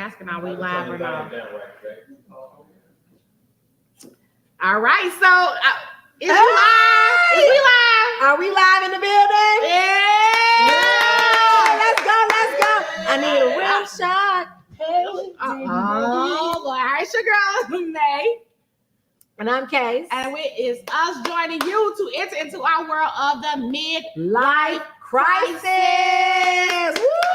asking, are we live or not? All right, so is we live? Is we live? Are we live in the building? Yeah. Let's go. I need a rim shot. Oh, boy. All right, it's your girl, May. And I'm Case. And it is us joining you to enter into our world of the midlife Crisis.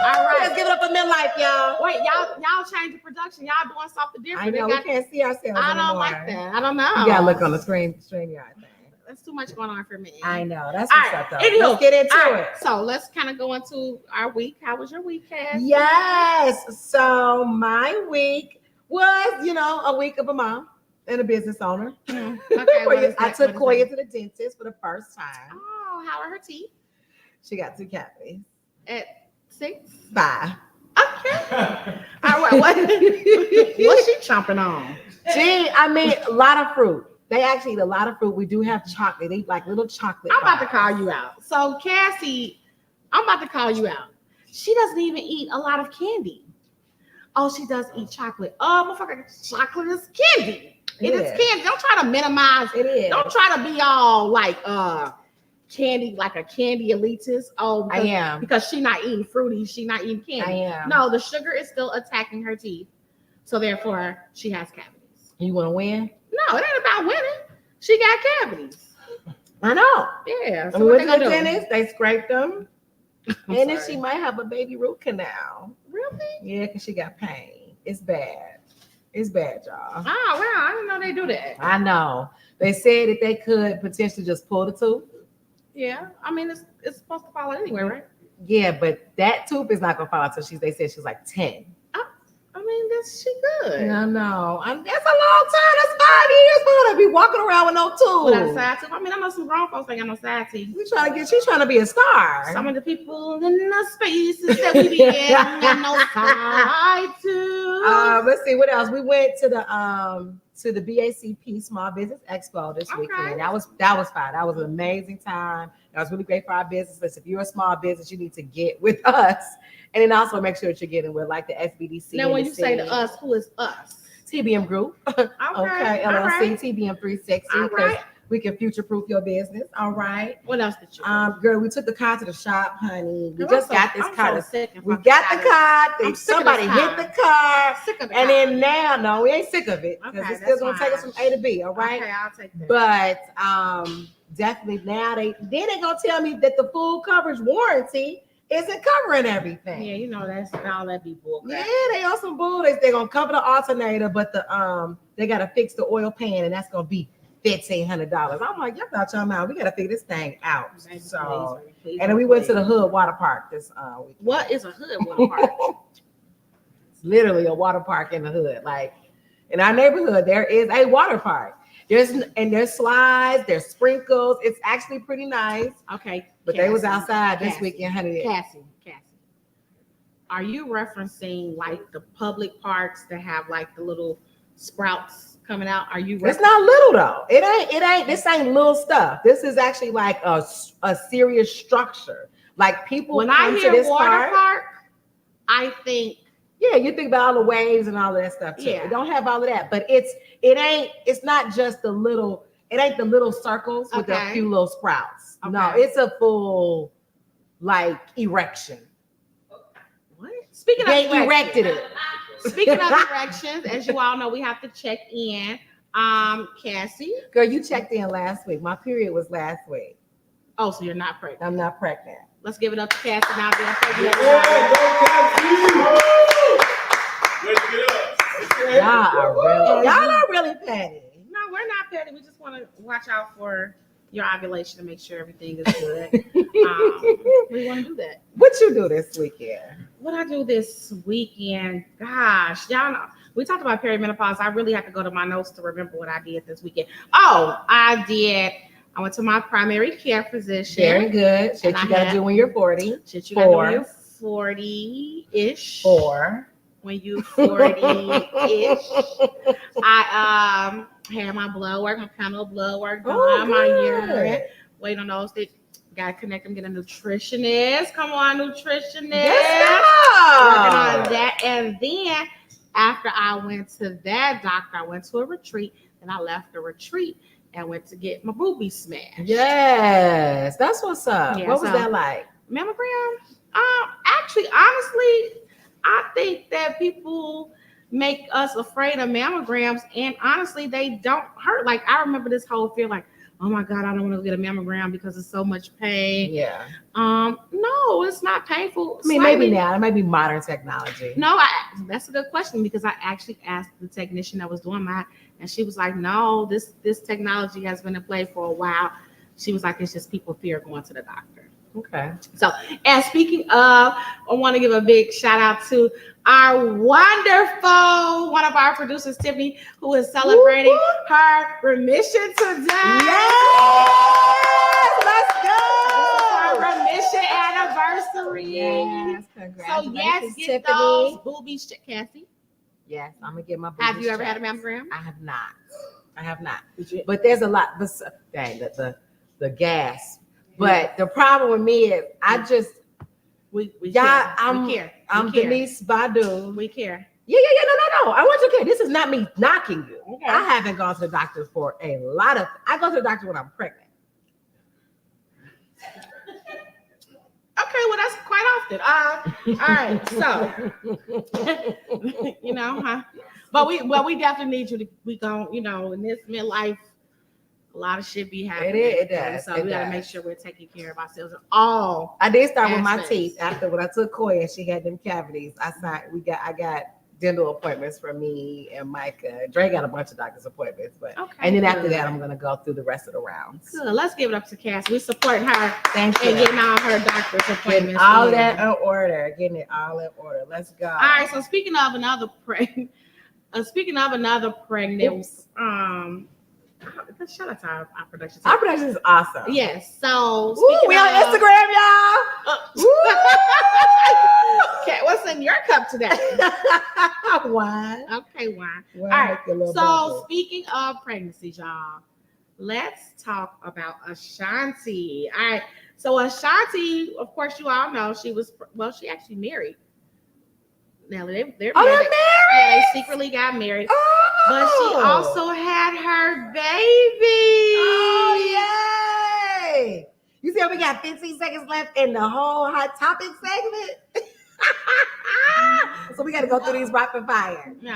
All right. Let's give it up for midlife, y'all. Wait, y'all change the production. Y'all doing something different. I know, we can't see ourselves I don't anymore. like that. I don't know. You gotta look on the screen yard thing. That's too much going on for me. I know. That's All what's right, up, though. anywho, Let's get into all right, it. So let's kind of go into our week. How was your week, Cass? Yes. So my week was, a week of a mom and a business owner. Okay. I took Koya to the dentist for the first time. Oh, how are her teeth? She got 2 cavities. At 6? 5. Okay. All right. What's she chomping on? A lot of fruit. They actually eat a lot of fruit. We do have chocolate. They eat like little chocolate. I'm about to call you out. So Cassie, I'm about to call you out. She doesn't even eat a lot of candy. Oh, she does eat chocolate. Oh, motherfucker, chocolate is candy. It is candy. Don't try to minimize. It is. Don't try to be all like candy, like a candy elitist. Oh, I am. Because she's not eating fruity. She's not eating candy. I am. No, the sugar is still attacking her teeth. So therefore, she has cavities. You want to win? No, it ain't about winning. She got cavities. I know. Yeah. So we went to the dentist. They scraped them. And then she might have a baby root canal. Really? Yeah, because she got pain. It's bad. It's bad, y'all. Oh, wow. I didn't know they do that. I know. They said that they could potentially just pull the tooth. Yeah. I mean, it's supposed to fall out anyway, right? Yeah, but that tooth is not going to fall out until they said she's like 10. I mean, she good. No. That's a long time. That's 5 years for her to be walking around with no tooth. Without a side tooth. I mean, I know some grown folks ain't got no side teeth. She's trying to be a star. Some of the people in the spaces that we be in got no side tooth. Let's see what else. We went to the BACP Small Business Expo this weekend. That was fun. That was an amazing time. That was really great for our business. Listen, if you're a small business, you need to get with us. And then also make sure that you're getting with like the SBDC. Now, when you say to us, who is us? TBM Group. Okay, LLC, right. TBM 360. Because we can future-proof your business. All right. What else did you girl, we took the car to the shop, honey. We just got this car. We got the car. Somebody hit the car. And then now, we ain't sick of it. Because it's still going to take us from A to B. All right. Okay, I'll take that. But definitely now they're going to tell me that the full coverage warranty isn't covering everything. Yeah, that's all that be bull. Yeah, they on some bull. They're gonna cover the alternator, but they gotta fix the oil pan, and that's gonna be $1,500. I'm like, y'all got y'all mind. We gotta figure this thing out. Please, and then we went to the Hood Water Park this week. What is a Hood Water Park? It's literally a water park in the hood. Like in our neighborhood, there is a water park. There's slides, there's sprinkles. It's actually pretty nice. Okay. But they was outside this weekend, honey. Cassie. Are you referencing like the public parks that have like the little sprouts coming out? Are you? It's not little though. It ain't. This ain't little stuff. This is actually like a serious structure. Like people when come I hear to this water park, I think. Yeah, you think about all the waves and all of that stuff too. Yeah. It don't have all of that, but it's not just the little. It ain't the little circles with a few little sprouts. Okay. No, it's a full like erection. What? Speaking they of erected it. Speaking of erections, as you all know, we have to check in. Cassie. Girl, you checked in last week. My period was last week. Oh, so you're not pregnant? I'm not pregnant. Let's give it up to Cassie now. Yeah, go Cassie! Let's get up. Y'all are really petty. No, we're not petty. We just want to watch out for your ovulation to make sure everything is good. We want to do that. What you do this weekend? What I do this weekend? Gosh, y'all know. We talked about perimenopause. I really have to go to my notes to remember what I did this weekend. Oh, I went to my primary care physician. Very good. Shit you got to do when you're 40. Shit you got to do when you're 40-ish. 4. When you 40-ish. I had my blood work, my panel blood work done, my urine. Wait on those. They gotta connect them, get a nutritionist. Come on, nutritionist. Yes, working on that. And then after I went to that doctor, I went to a retreat, and I left the retreat and went to get my boobies smashed. Yes, that's what's up. Yeah, what was so- that like? Mammogram? Actually, honestly, I think that people make us afraid of mammograms, and honestly, they don't hurt. Like, I remember this whole fear, like, oh my God, I don't want to get a mammogram because it's so much pain. Yeah. No, it's not painful. I mean, Slightly. maybe now. It might be modern technology. No, that's a good question, because I actually asked the technician that was doing mine, and she was like, no, this technology has been in play for a while. She was like, it's just people fear going to the doctor. Okay. So, and speaking of, I want to give a big shout out to our wonderful, one of our producers, Tiffany, who is celebrating her remission today. Yes, let's Her go. remission anniversary. Yes, So congratulations, yes, get Tiffany. those boobies checked, Cassie. Yes, I'm gonna get my boobies Have you ever had a checked. mammogram? I have not. I have not. But there's a lot. Dang, the gas. But the problem with me is I just We yeah, care. I'm care. Denise Badu. We care. Yeah. No. I want you to care. This is not me knocking you. Okay. I haven't gone to the doctor for a lot of. I go to the doctor when I'm pregnant. Okay, well that's quite often. All right, so you know, huh? But we definitely need you to. We gon' in this midlife, a lot of shit be happening. It does. So It we gotta does. make sure we're taking care of ourselves. All I did start with my Aspects. teeth after when I took Koya and she had them cavities. I got dental appointments for me and Micah. Dre got a bunch of doctor's appointments, but okay. and then after good. that I'm gonna go through the rest of the rounds. Good. Let's give it up to Cass. We support her Thank you. and getting all her doctor's Getting appointments. all Yeah. that in order. Getting it all in order. Let's go. All right. So speaking of another pregnant, Oops. shout out to our production. Our production is awesome. Yes. So Ooh, we on Instagram, y'all. Okay, what's in your cup today? Wine. Okay, wine. All right. So speaking of pregnancies, y'all, let's talk about Ashanti. All right. So Ashanti, of course, you all know she actually married. Nelly, they're they're married. married. Yeah, they secretly got married. But she also had her baby. Oh, yay. You see how we got 15 seconds left in the whole hot topic segment? So we got to go through these rapid fire. Okay,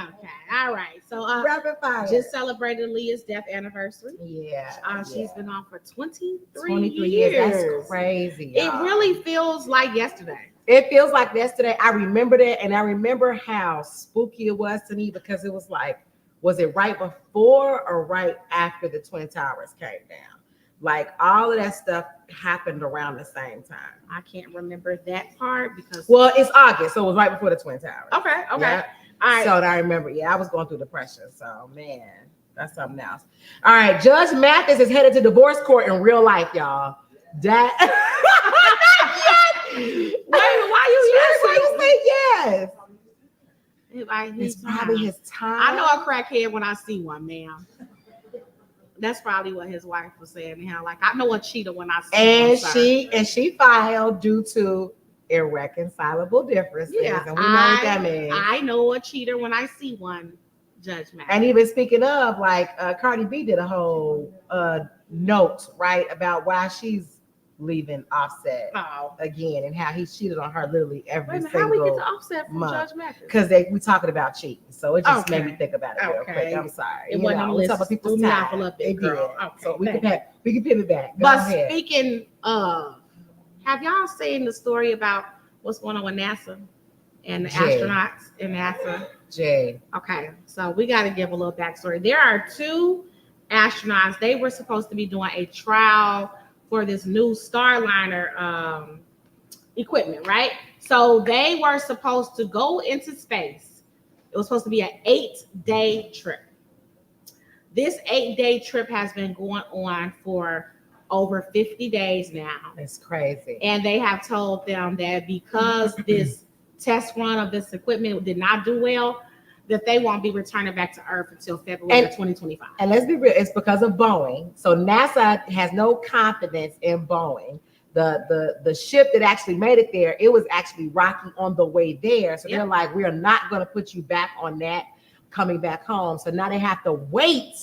all right. So Rapid fire. just celebrated Leah's death anniversary. Yeah. She's been on for 23 23 years. That's crazy. It y'all. really feels like yesterday. It feels like yesterday. I remembered it, and I remember how spooky it was to me because it was like, was it right before or right after the Twin Towers came down? Like all of that stuff happened around the same time. I can't remember that part because. Well, it's August, so it was right before the Twin Towers. Okay. Yeah. All right. So I remember, I was going through depression. So man, that's something else. All right, Judge Mathis is headed to divorce court in real life, y'all. That. Wait, why you say yes? He's It's probably his time. I know a crackhead when I see one, ma'am. That's probably what his wife was saying to him. Like, I know a cheater when I see one. Sir. And she filed due to irreconcilable differences. Yeah, and we know what that means. I know a cheater when I see one, Judge Mathis. And even speaking of, like, Cardi B did a whole note, right, about why she's leaving Offset again and how he cheated on her literally every single how we get to Offset from month. Judge Mathis? Because we talking about cheating, so it just made me think about it real quick. I'm sorry. It wasn't on the list. Talk about people's Threw me time. off a little bit, It did. girl. Okay, so we can pivot back. Go But ahead. speaking of, have y'all seen the story about what's going on with NASA and the astronauts in NASA? Jay. Okay, so we got to give a little backstory. There are 2 astronauts. They were supposed to be doing a trial for this new Starliner equipment, right? So they were supposed to go into space. It was supposed to be an 8-day trip. This 8-day trip has been going on for over 50 days now. It's crazy. And they have told them that because this test run of this equipment did not do well, that they won't be returning back to Earth until February of 2025. And let's be real, it's because of Boeing. So NASA has no confidence in Boeing the ship that actually made it there, it was actually rocky on the way there. So Yep. they're like, we are not going to put you back on that coming back home. So now they have to wait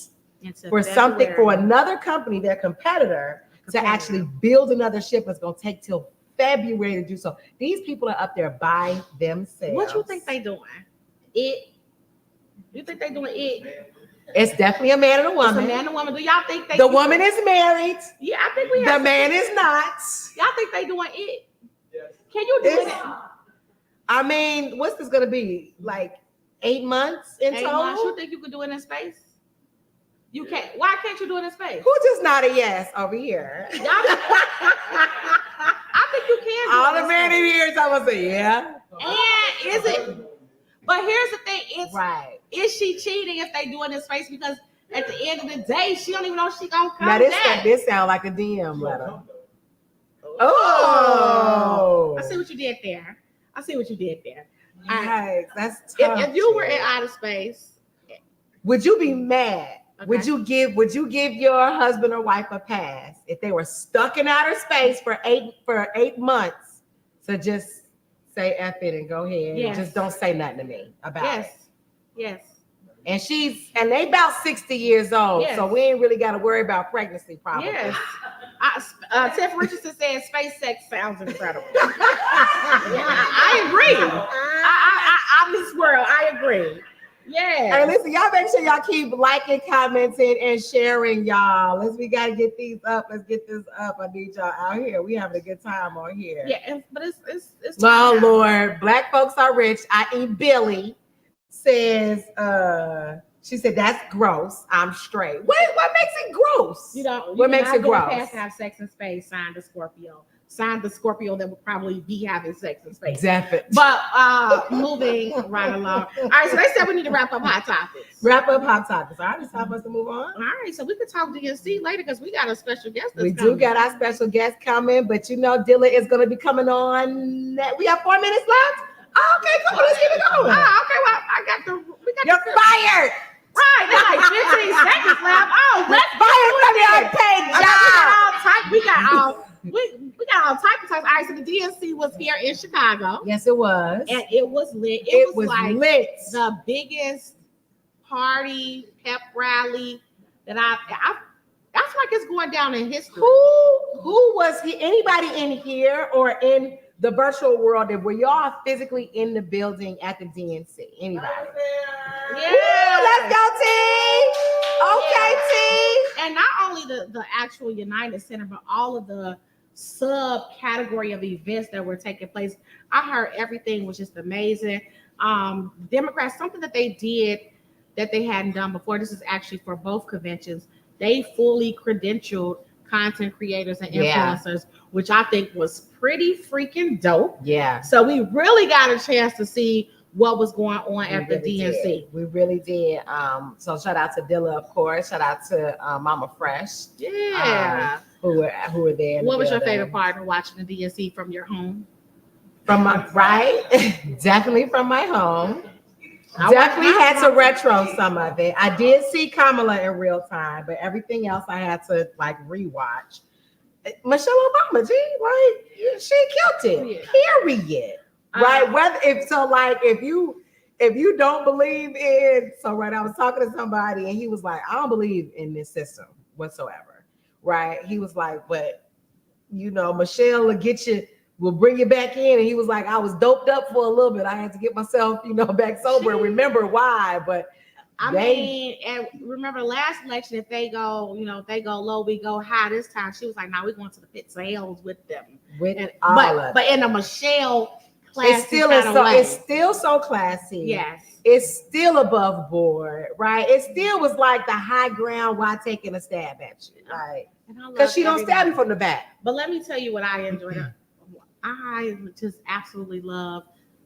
for something for another company, their competitor, to actually build another ship. It's going to take till February to do so. These people are up there by themselves. What you think they doing? It? You think they doing it? It's definitely a man and a woman. It's a man and a woman. Do y'all think they? The woman is married. Yeah, I think we. The Have man is not. Y'all think they doing it? Yes. Can you do It's- it? I mean, what's this gonna be? Like 8 months in 8 total? months. You think you could do it in space? You can't. Why can't you do it in space? Who just nodded yes over here? Y'all, I think you can. Do All it the in men in space. here is gonna say, yeah. And is it? But here's the thing: it's Right. is she cheating if they do it in space? Because at the end of the day, she don't even know she gonna come Now back. this sound like a DM letter. Oh, I see what you did there. I see what you did there. Yikes, that's tough. If you were in outer space, would you be mad? Okay. Would you give your husband or wife a pass if they were stuck in outer space for eight months to just say F it and go ahead? Yes. Just don't say nothing to me about it. yes. And they about 60 years old, Yes. so we ain't really got to worry about pregnancy probably. Yes. Tiff Richardson said space sex sounds incredible. I agree. I'm this world. I agree. Yeah. Hey, listen, y'all make sure y'all keep liking, commenting, and sharing, y'all. We got to get these up. Let's get this up. I need y'all out here. We having a good time on here. Yeah, but it's Oh, Lord. Black folks are rich, i.e. Billy, says, she said, that's gross. I'm straight. What makes it gross? You know, What makes it gross? Pass to have sex in space, signed a Scorpio. Signed the Scorpio that would probably be having sex in space. Definitely. But moving right along. All right, so they said we need to wrap up hot topics. Wrap up hot topics. All right, it's time for us to move on. All right, so we can talk DNC later because we got a special guest. We do got our special guest coming, but you know, Dilla is going to be coming on. We have 4 minutes left. Oh, okay, come on, let's get it going. Okay, well, You're fired. Right, there's like 15 seconds left. Oh, let's Fired from your unpaid job. We got all type of times. All right, so the DNC was here in Chicago. Yes, it was. And it was lit. It was like lit. the biggest party pep rally that I feel like it's going down in history. Who was he? Anybody in here or in the virtual world that were y'all physically in the building at the DNC? Anybody? Yeah. Woo, let's go, T. Okay, T. And not only the actual United Center, but all of the subcategory of events that were taking place. I heard everything was just amazing. Democrats, something that they did that they hadn't done before. This is actually for both conventions. They fully credentialed content creators and influencers, which I think was pretty freaking dope. Yeah. So we really got a chance to see what was going on at the DNC. We really did. So shout out to Dilla, of course. Shout out to Mama Fresh. Yeah. Who were there. What was your favorite part of watching the DNC from your home? From my definitely from my home. Definitely had to retro some of it. I did see Kamala in real time, but everything else I had to like rewatch. Michelle Obama, she killed it. Period. Right? If you don't believe in, I was talking to somebody and he was like, I don't believe in this system whatsoever. Right? He was like, but Michelle will bring you back in. And he was like, I was doped up for a little bit. I had to get myself, back sober and remember why. But and remember last election, if they go, they go low, we go high. This time she was like, "Now we're going to the pits of hell with them." But in a Michelle classy it's still so classy. Yes. It's still above board, right? It still was like the high ground while taking a stab at you, right? Because she don't stab you from the back. But let me tell you what I enjoyed. I just absolutely love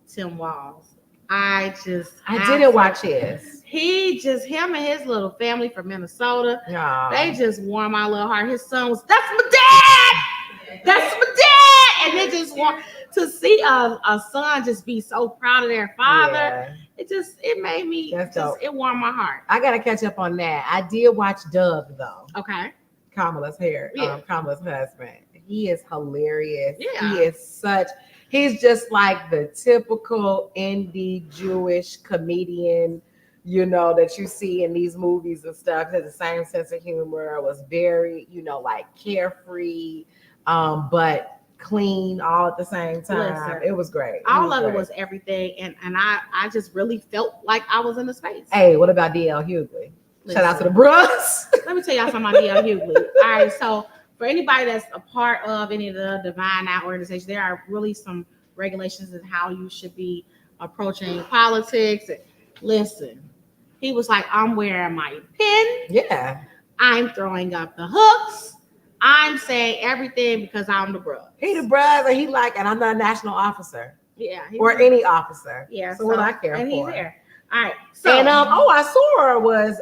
Tim Walz. I didn't watch his. Him and his little family from Minnesota. No. They just warm my little heart. His son was, that's my dad. That's my dad. And they just want to see a son just be so proud of their father. Yeah. It made me it warmed my heart. I gotta catch up on that. I did watch Doug though. Okay. Kamala's husband. he is hilarious. Yeah. He's just like the typical indie Jewish comedian, that you see in these movies and stuff. Has the same sense of humor, was very, like carefree, but clean all at the same time. Listen, it was great. It was everything. And I just really felt like I was in the space. Hey, what about D.L. Hughley? Shout out to the bros. Let me tell y'all something about D.L. Hughley. All right, so for anybody that's a part of any of the Divine Out organizations, there are really some regulations in how you should be approaching politics. Listen, he was like, I'm wearing my pin. Yeah. I'm throwing up the hooks. I'm saying everything because I'm the bro. He the brother. He like, and I'm not a national officer. Yeah. Or any officer. Yeah. So what I care and for. He's there. All right. So Sora was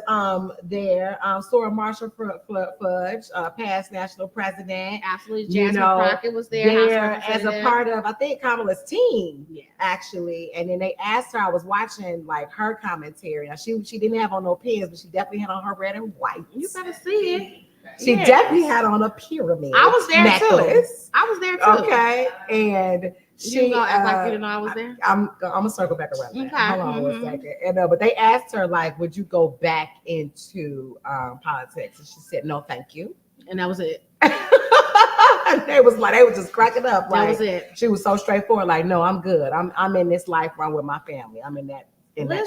there. Sora Marshall Fudge, past national president. Absolutely. Jasmine Crockett was there as a part of, I think, Kamala's team. Yeah. Actually. And then they asked her, I was watching like her commentary. Now, she didn't have on no pins, but she definitely had on her red and white. You better see it. She definitely had on a pyramid. I was there necklace. too. I was there too. Okay. And she gonna act like you didn't know I was there. I'm gonna circle back around. Okay. Hold on one second. And but they asked her like, would you go back into politics? And she said, no, thank you. And that was it. They were just cracking up. That was it. She was so straightforward. Like, no, I'm good. I'm in this life run with my family. I'm in that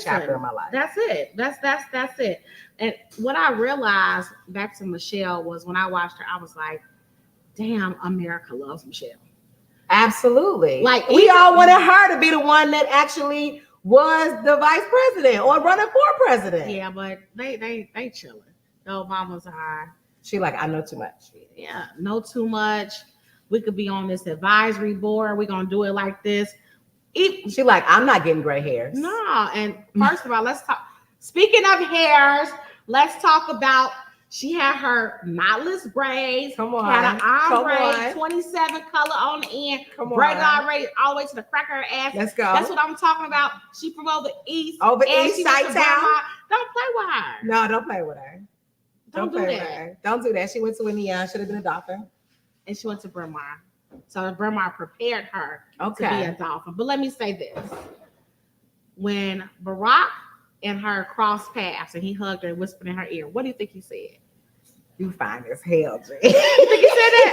chapter of my life. That's it. That's it. And what I realized back to Michelle was when I watched her, I was like, damn, America loves Michelle. Absolutely. Like we all wanted her to be the one that actually was the vice president or running for president. Yeah, but they chilling. The Obamas are. She like, I know too much. Yeah, know too much. We could be on this advisory board. We're gonna do it like this. She like, I'm not getting gray hairs. No, and first of all, let's talk. Speaking of hairs, let's talk about. She had her knotless braids. Come on. Had an ombre 27 color on the end. Come braid on. all the way to the crack of her ass. Let's go. That's what I'm talking about. She from over east. Over east side town. Don't play with her. No, don't play with her. Don't do play that. with her. Don't do that. She went to Indiana. Should have been a doctor. And she went to Bryn Mawr. So Bryn Mawr prepared her to be a dolphin. But let me say this. When Barack and her crossed paths and he hugged her and whispered in her ear, what do you think he said? You fine as hell, Jay. You think he said that?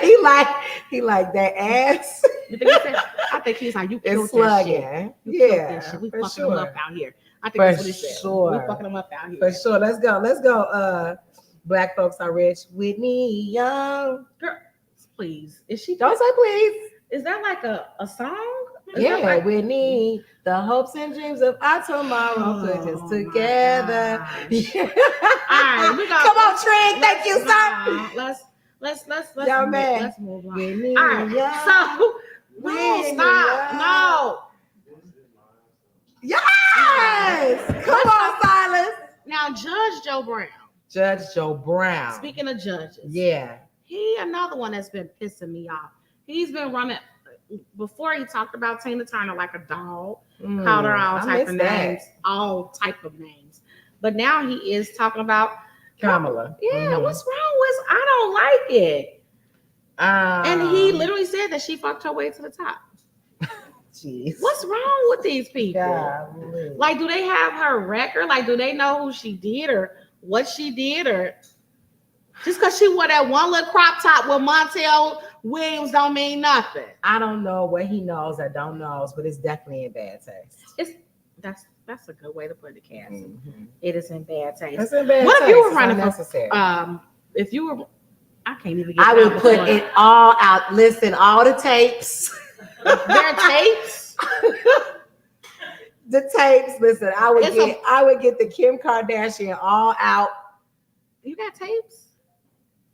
he like that ass. You think he said? I think he's like, you killed that shit. You killed that shit. We fucking him up out here. I think that's what he said. Sure. We fucking him up out here. For sure. Let's go. Black folks are rich. Whitney Young. Girl, please. Is she? Don't say please. Is that like a song? Yeah, Whitney. The hopes and dreams of our tomorrow put us together. Yeah. All right, we got. Come on, Trent. Thank you, sir. Let's move on. Whitney All right, Young. so no, stop, no. Yes. Come on, Silas. Now, Judge Joe Brown. Judge Joe Brown. Speaking of judges, yeah, he another one that's been pissing me off. He's been running. Before he talked about Tina Turner like a dog, called her all type of names, all type of names. But now he is talking about Kamala. Yeah, what's wrong with? I don't like it. And he literally said that she fucked her way to the top. Jeez. What's wrong with these people? Golly. Like, do they have her record? Like, do they know who she did or what she did? Or just because she wore that one little crop top with Montel Williams don't mean nothing. I don't know what he knows or don't knows, but it's definitely in bad taste. That's a good way to put it, Cassie. It is in bad taste. It's in bad what taste. If you were running for if you were, I can't even get. I would put it all out. Listen, all the tapes. Their tapes. The tapes. Listen, I would get the Kim Kardashian all out. You got tapes?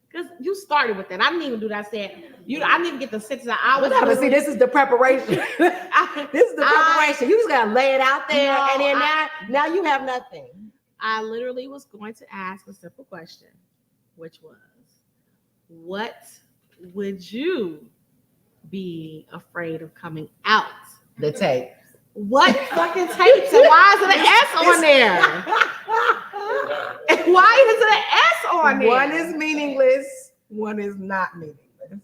Because you started with that. I didn't even do that. I said I didn't even get the 6 hours. See, this is the preparation. This is the preparation. You just gotta lay it out there, and then now you have nothing. I literally was going to ask a simple question, which was, what would you be afraid of coming out? The tape. What fucking tapes? And why is it an S on there? And why is it an S on there? One is meaningless. One is not meaningless.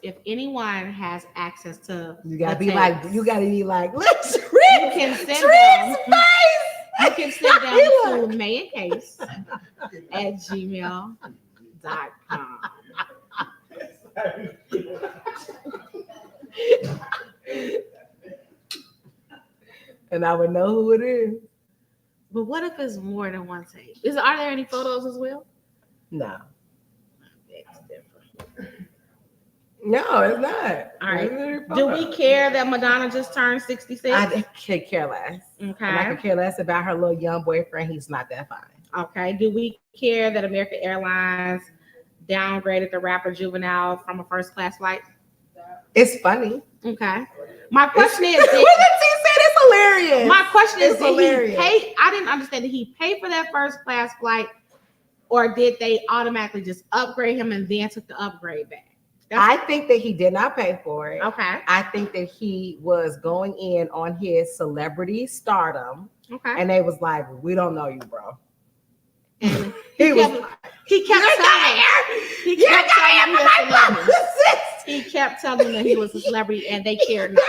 if anyone has access to, You gotta the be like, tapes, you gotta be like, let's you can send them. You can send them to mayandcase@gmail.com. And I would know who it is. But what if it's more than one tape? Are there any photos as well? No. That's different. No, it's not. All right. Do we care that Madonna just turned 66? I could care less. Okay. And I could care less about her little young boyfriend. He's not that fine. Okay. Do we care that American Airlines downgraded the rapper Juvenile from a first class flight? It's funny. Okay. My question is, what did he say? It's hilarious. My question is, did hilarious. he pay? I didn't understand. Did he pay for that first class flight, or did they automatically just upgrade him and then took the upgrade back? I think that he did not pay for it. Okay. I think that he was going in on his celebrity stardom. Okay. And they was like, we don't know you, bro. And he kept telling he kept telling that he was a celebrity, and they cared not.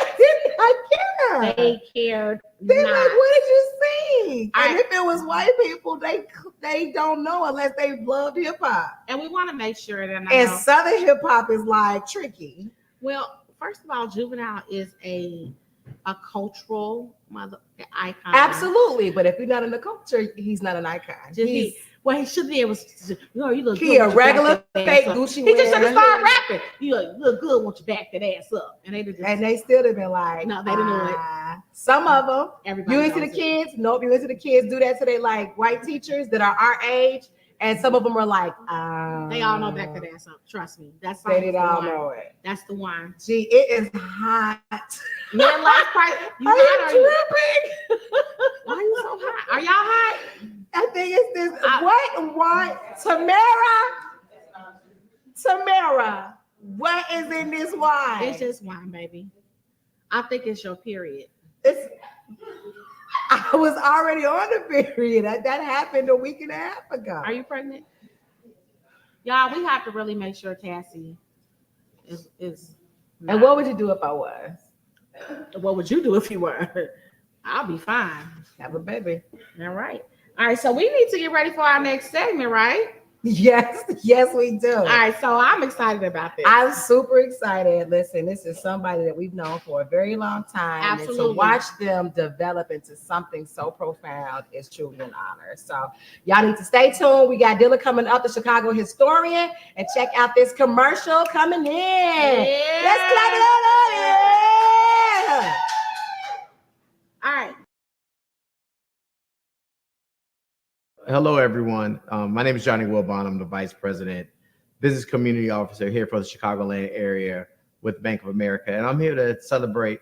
I care. They cared They're not. like, what did you sing? All And right. if it was white people, they don't know unless they loved hip hop. And we want to make sure that And Southern hip hop is like tricky. Well, first of all, Juvenile is a cultural icon. Absolutely, but if you're not in the culture, he's not an icon. He should be able to. You look he good. A regular fake Gucci. He just should have started rapping. You look good. Want you back that ass up, and they still have been like, no, they didn't know it. Some of them. Everybody. You into the kids? Nope. You into the kids? Do that to they like white teachers that are our age, and some of them are like, they all know back that ass up. Trust me. That's they did all know it. That's the one. Gee, it is hot. Midlife Crisis. Are you tripping? Why are you so hot? Are y'all hot? I think it's this. What? Tamara. What is in this wine? It's just wine, baby. I think it's your period. I was already on the period. That happened a week and a half ago. Are you pregnant? Y'all, we have to really make sure Cassie is. And what would you do if I was? What would you do if you were? I'll be fine. Have a baby. All right. All right. So we need to get ready for our next segment, right? Yes, we do. All right. So I'm excited about this. I'm super excited. Listen, this is somebody that we've known for a very long time. Absolutely. And to watch them develop into something so profound is truly an honor. So y'all need to stay tuned. We got Dilla coming up, the Chicago historian, and check out this commercial coming in. Yeah. Let's clap it on. Yeah. All right. Hello, everyone. My name is Johnny Wilbon. I'm the Vice President, Business Community Officer here for the Chicagoland area with Bank of America. And I'm here to celebrate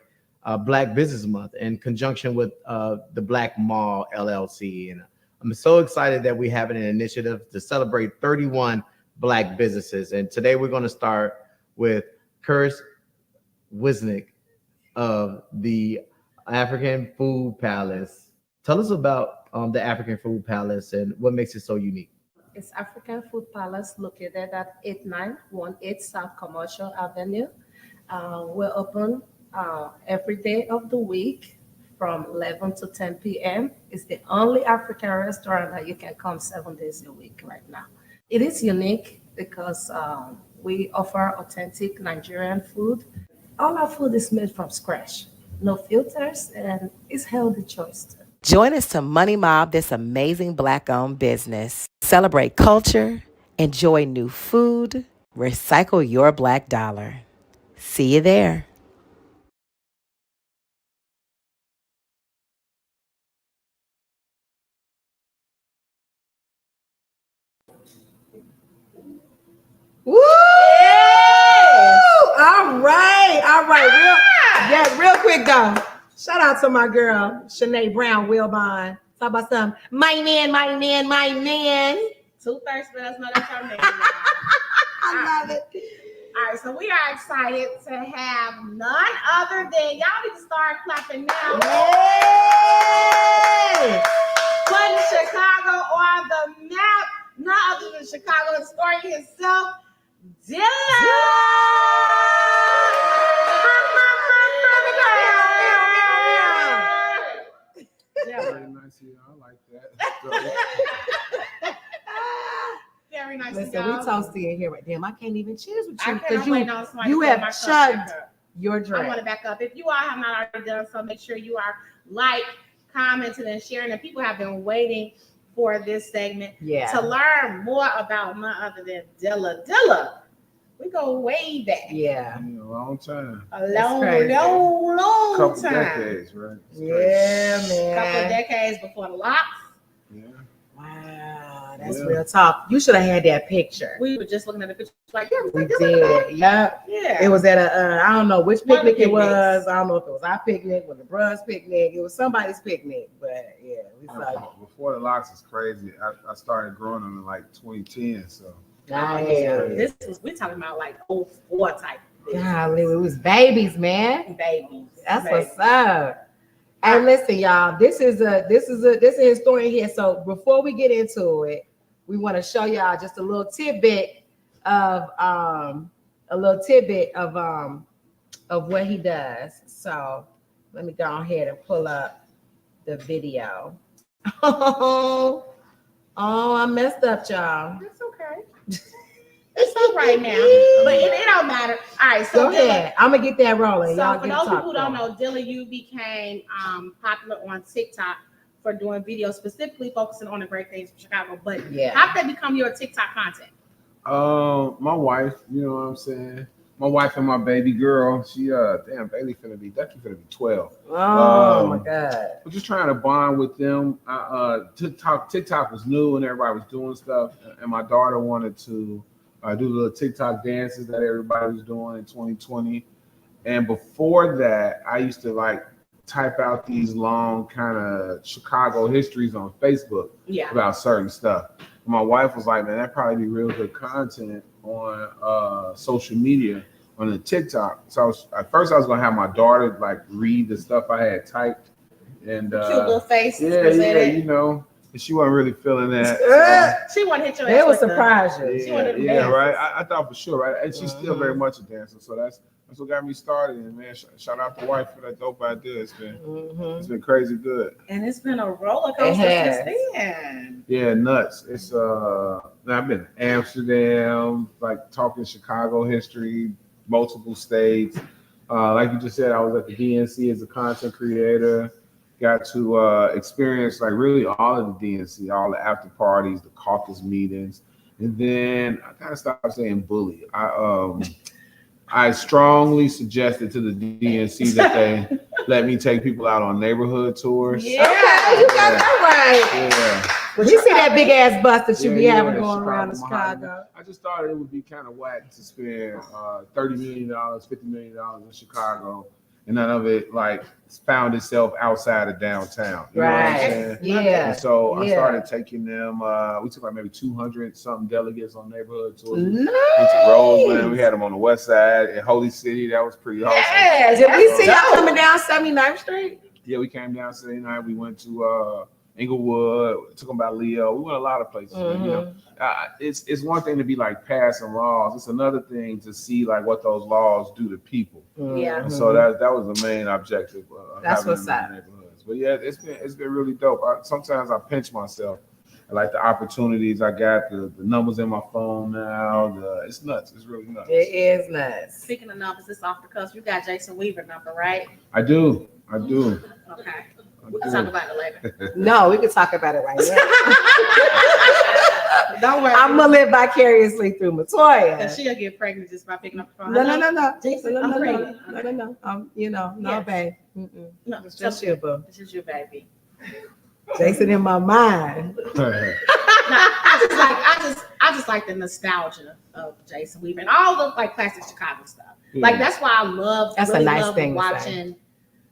Black Business Month in conjunction with the Black Mall LLC. And I'm so excited that we have an initiative to celebrate 31 Black businesses. And today we're going to start with Curtis Wisnick of the African Food Palace. Tell us about the African Food Palace and what makes it so unique. It's African Food Palace located at 8918 South Commercial Avenue. We're open every day of the week from 11 to 10 p.m. It's the only African restaurant that you can come 7 days a week right now. It is unique because we offer authentic Nigerian food. All our food is made from scratch, no filters, and it's healthy choice too. Join us to Money Mob this amazing Black-owned business. Celebrate culture, enjoy new food, recycle your Black dollar. See you there. Woo! All right. Real quick though. Shout out to my girl, Shanae Brown Wilbon. Talk about some, my man. 2/3 let us know that's her name. I love it. All right, so we are excited to have none other than, y'all need to start clapping now. Yay! Putting Chicago on the map, none other than Chicago historian himself, Dilla. Yeah, I like that. Very nice. Listen, we toasty in here right now. I can't even cheers with you because you you have chugged your I want drink. to back up. If you all have not already done so, make sure you are commenting, and sharing. And people have been waiting for this segment to learn more about none other than Dilla. Dilla, we go way back. Yeah. A long time. A long Couple time. decades, right? Yeah, man. Couple of decades before the locks. Yeah. Wow, that's real talk. You should have had that picture. We were just looking at the picture like, yeah, We did. Yep. Yeah. It was at a I don't know which One of the picnic it picnics. was. I don't know if it was our picnic or the bruh's picnic. It was somebody's picnic, but yeah, we saw it. Before the locks is crazy. I started growing them in like 2010. So This was, we're talking about like 04 type. Golly, it was babies, man. Babies. That's what's up. And listen, y'all, this is a historian here. So before we get into it, we want to show y'all just a little tidbit of what he does. So let me go ahead and pull up the video. Oh, I messed up, y'all. That's okay. It's all right now, but it don't matter. All right, so Go ahead. I'm gonna get that rolling. So Y'all for get those talk people who don't going. know, Dilla, you became popular on TikTok for doing videos specifically focusing on the great things from Chicago. But how did that become your TikTok content? my wife, you know what I'm saying? My wife and my baby girl, she Ducky finna be 12. Oh my God. I'm just trying to bond with them. TikTok was new and everybody was doing stuff, and my daughter wanted to do the little TikTok dances that everybody was doing in 2020. And before that, I used to like type out these long kind of Chicago histories on Facebook about certain stuff. And my wife was like, man, that'd probably be real good content on social media on the TikTok. So at first I was gonna have my daughter like read the stuff I had typed, and cute little face. you know, and she wasn't really feeling that. She want to hit your They ass. was surprised you. Right. I thought for sure, right? And she's still very much a dancer, so that's what got me started. And man, shout out to wife for that dope idea. It's been crazy good. And it's been a roller coaster since then. Yeah, nuts. It's I've been in Amsterdam, like talking Chicago history, multiple states. Like you just said, I was at the DNC as a content creator. Got to experience like really all of the DNC, all the after parties, the caucus meetings, and then I kind of stopped saying bully. I strongly suggested to the DNC that they let me take people out on neighborhood tours. Yeah, okay, you got that right. Yeah. When you see that big ass bus that you be having going around in Chicago. I just thought it would be kind of whack to spend $30 million, $50 million in Chicago, and none of it like found itself outside of downtown. You know what I'm saying? Yeah. And so I started taking them. We took like maybe 200 something delegates on neighborhood tours. Nice. Went to Roseland. We had them on the west side in Holy City. That was pretty awesome. Yeah. Did we see y'all coming down 79th Street? Yeah, we came down Saturday night. We went to Inglewood, took them by Leo. We went a lot of places. You know, it's one thing to be like passing laws. It's another thing to see like what those laws do to people. Yeah. And so that was the main objective. That's what's up. But yeah, it's been really dope. Sometimes I pinch myself. I like the opportunities I got, the numbers in my phone now. It's nuts. It's really nuts. It is nuts. Speaking of numbers, it's off the cuff. You got Jason Weaver number, right? I do. Okay. We can talk about it later. No, we can talk about it right now. Don't worry. I'm gonna live vicariously through Matoya. And she'll get pregnant just by picking up the phone. No. Jason, I'm pregnant. No. No, babe. No, It's just you, boo. This is your baby. Jason in my mind. I just like the nostalgia of Jason Weaver and all the like classic Chicago stuff. Like that's why I love. That's really a nice love thing watching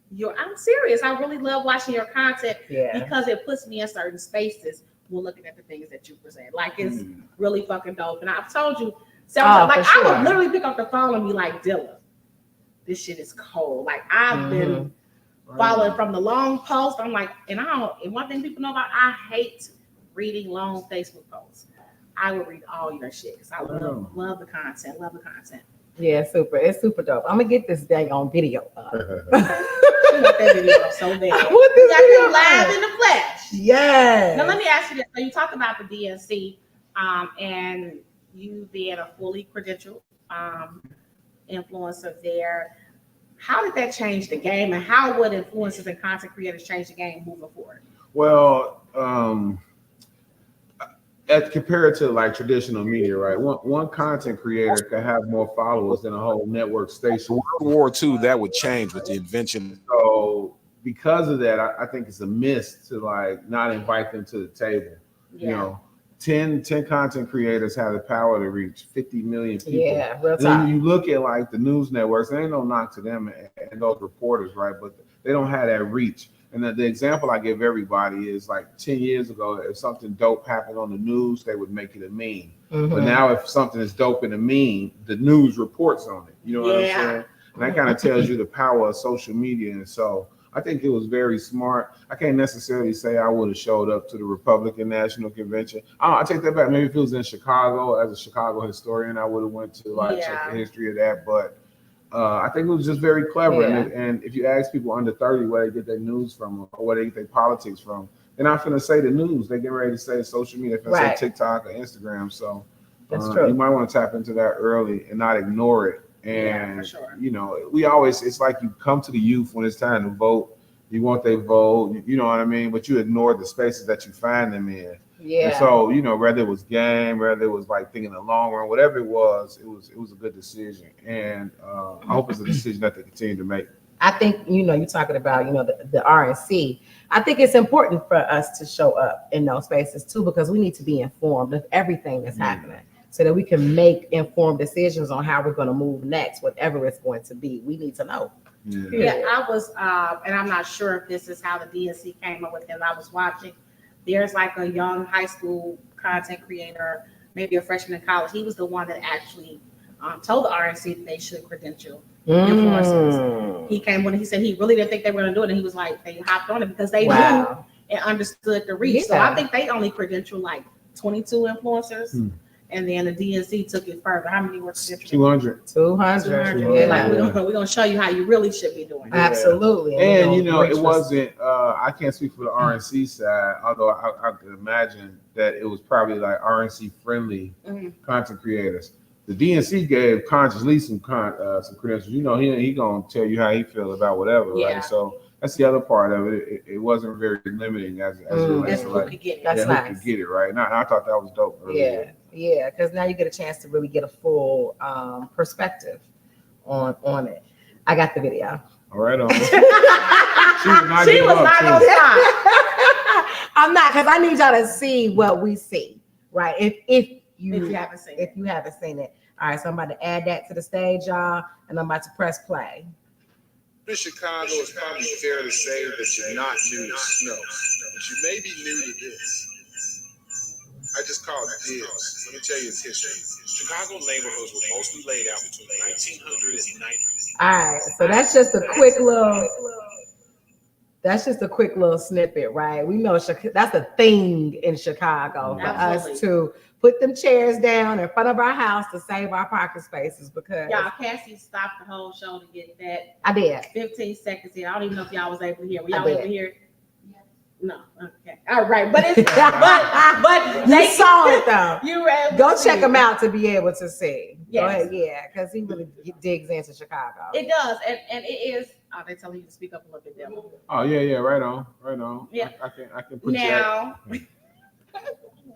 your. I'm serious. I really love watching your content because it puts me in certain spaces when looking at the things that you present. Like it's really fucking dope. And I've told you several times, like I would literally pick up the phone and be like, Dilla, this shit is cold. Like I've been following from the long post. I'm like, and one thing people know about, I hate reading long Facebook posts. I would read all your shit because I love the content. Yeah, super. It's super dope. I'm gonna get this dang on video. I want that video up so bad. I want this We got video them live up. in the flesh. Yes. Now let me ask you this. So you talked about the DNC and you being a fully credentialed influencer there. How did that change the game, and how would influencers and content creators change the game moving forward? Well, as compared to like traditional media, right? One content creator could have more followers than a whole network station. World War II, that would change with the invention. So because of that, I think it's a miss to like not invite them to the table. Yeah. You know, 10 content creators have the power to reach 50 million people. Yeah, real And then talk. you look at like the news networks, there ain't no knock to them and those reporters, right? But they don't have that reach. And the example I give everybody is like 10 years ago, if something dope happened on the news, they would make it a meme. Mm-hmm. But now if something is dope in a meme, the news reports on it. You know what I'm saying? And that kind of tells you the power of social media. And so I think it was very smart. I can't necessarily say I would have showed up to the Republican National Convention. I take that back. Maybe if it was in Chicago, as a Chicago historian, I would have went to like check the history of that. But I think it was just very clever. Yeah. And if you ask people under 30 where they get their news from or where they get their politics from, they're not going to say the news. They get ready to say social media. They're going to say TikTok or Instagram. So That's true. You might want to tap into that early and not ignore it. And, for sure. you know, it's like you come to the youth when it's time to vote. You want their vote, you know what I mean? But you ignore the spaces that you find them in. Yeah. And so, you know, whether it was game, whether it was like thinking the long run, whatever it was a good decision. And I hope it's a decision that they continue to make. I think, you know, you're talking about, you know, the RNC. I think it's important for us to show up in those spaces too, because we need to be informed of everything that's happening so that we can make informed decisions on how we're going to move next, whatever it's going to be. We need to know. Yeah, I was, and I'm not sure if this is how the DNC came up with it. I was watching. There's like a young high school content creator, maybe a freshman in college. He was the one that actually told the RNC that they should credential influencers. He came when he said he really didn't think they were going to do it, and he was like, they hopped on it because they knew and understood the reach. So I think they only credentialed like 22 influencers. And then the DNC took it further. How many were credentialed? 200. 200. Yeah, like we're gonna show you how you really should be doing it. Absolutely. And you know, it wasn't. I can't speak for the RNC side, although I could imagine that it was probably like RNC friendly content creators. The DNC gave Conscious Lee some credentials. You know, he gonna tell you how he feels about whatever, right? So that's the other part of it. It wasn't very limiting as it relates to like, could get it. That's who nice. could get it, right? And I thought that was dope. Earlier. Yeah, because now you get a chance to really get a full perspective on it. I got the video. All right, on. She was not gonna stop. I'm not, because I need y'all to see what we see, right? If you haven't seen it. You haven't seen it. All right, so I'm about to add that to the stage, y'all, and I'm about to press play. In Chicago, it's probably fair to say that you're not new to snow, but you may be new to this. I just call it dibs. Let me tell you its history. Chicago neighborhoods were mostly laid out between 1900 and 1900. All right, so that's just a quick little snippet, right? We know that's a thing in Chicago for us to put them chairs down in front of our house to save our parking spaces because y'all, Cassie stopped the whole show to get that. I did 15 seconds in. I don't even know if y'all was able to hear. Were y'all able to hear it? No. Okay. All right. But it's but they saw it though. You were able go to check see him out to be able to see. Yes. Go ahead, yeah, because he really digs into Chicago. It does, and it is. Oh, they're telling you to speak up a little bit, Dilla. Oh yeah, right on. Yeah. I can put now.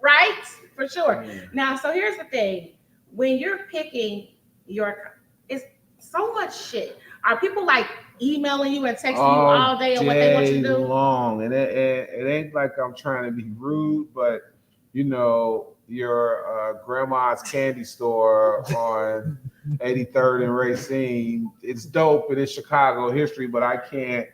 Right, for sure. Now, so here's the thing: when you're picking it's so much shit. Are people like emailing you and texting you all day on what they want you to do? Long, and it ain't like I'm trying to be rude, but you know, your grandma's candy store on 83rd and Racine, it's dope and it's Chicago history, but I can't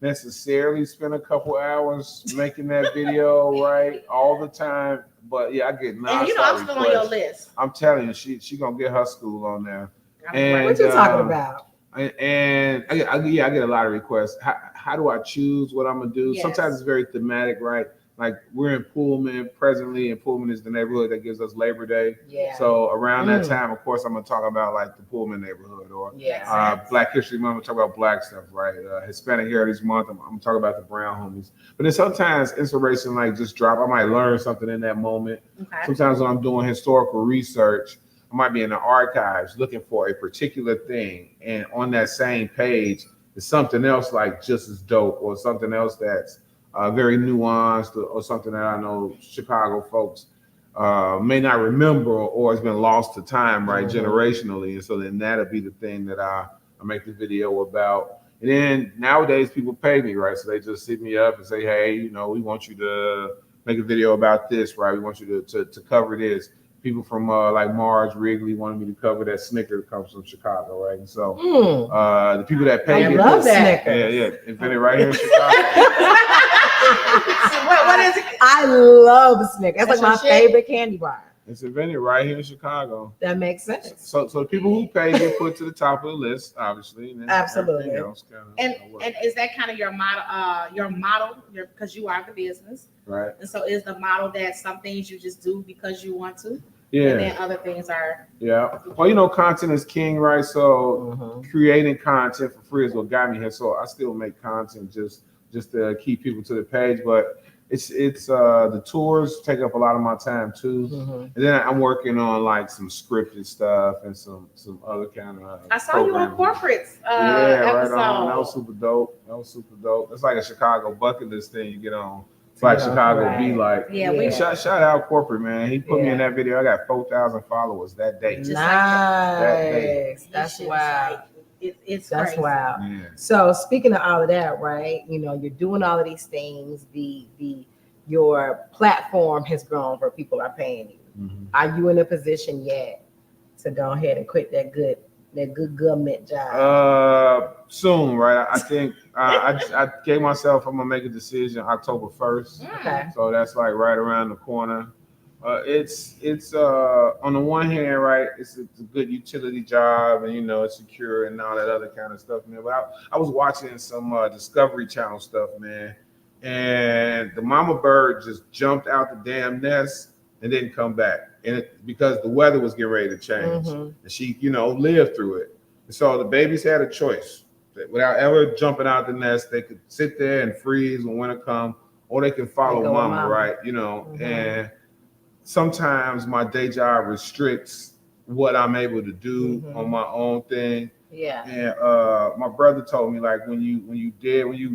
necessarily spend a couple hours making that video right all the time. But yeah, I get nonstop and you know I'm still on your list. I'm telling you, she gonna get her school on there. And, what you talking about? And I get a lot of requests. How do I choose what I'm gonna do? Yes. Sometimes it's very thematic, right? like we're in Pullman presently, and Pullman is the neighborhood that gives us Labor Day. Yeah. So around that time, of course, I'm gonna talk about like the Pullman neighborhood, or Black History Month. I'm gonna talk about Black stuff, right? Hispanic Heritage Month. I'm gonna talk about the brown homies. But then sometimes inspiration like just drop. I might learn something in that moment. Okay. Sometimes when I'm doing historical research, I might be in the archives looking for a particular thing, and on that same page is something else like just as dope, or something else that's very nuanced, or something that I know Chicago folks may not remember, or has been lost to time, right, generationally. And so then that'll be the thing that I make the video about. And then nowadays people pay me, right? So they just hit me up and say, hey, you know, we want you to make a video about this, right? We want you to cover this. People from like Marge Wrigley wanted me to cover that Snicker that comes from Chicago, right? And so the people that pay me, love that. Yeah, invented right here in Chicago. What is it? I love Snickers. That's like my favorite candy bar. It's invented right here in Chicago. That makes sense. So the people who pay get put to the top of the list, obviously. And then absolutely. Else and is that kind of your model? Because you are the business, right? And so is the model that some things you just do because you want to, yeah, and then other things are Well, you know, content is king, right? So creating content for free is what got me here. So I still make content just to keep people to the page, but it's the tours take up a lot of my time too. And then I'm working on like some scripted stuff and some other kind of I saw you on corporates right episode. on. That was super dope. It's like a Chicago bucket list thing you get on. It's like Chicago be like. We shout out corporate, man. He put me in that video. I got 4,000 followers that day. Nice. That day. That's wild. It's that's crazy. wild. Yeah. So speaking of all of that, right? You know, you're doing all of these things. Your platform has grown where people are paying you. Are you in a position yet to go ahead and quit that good government job? Soon, right? I think I gave myself, I'm gonna make a decision October 1st. Okay. So that's like right around the corner. It's on the one hand, right, it's a good utility job, and you know it's secure and all that other kind of stuff, man. But I was watching some Discovery Channel stuff, man, and the mama bird just jumped out the damn nest and didn't come back, and because the weather was getting ready to change, and she, you know, lived through it. And so the babies had a choice. Without ever jumping out the nest, they could sit there and freeze when winter come, or they can follow mama, right? You know, and sometimes my day job restricts what I'm able to do on my own thing. Yeah. And my brother told me, like, when you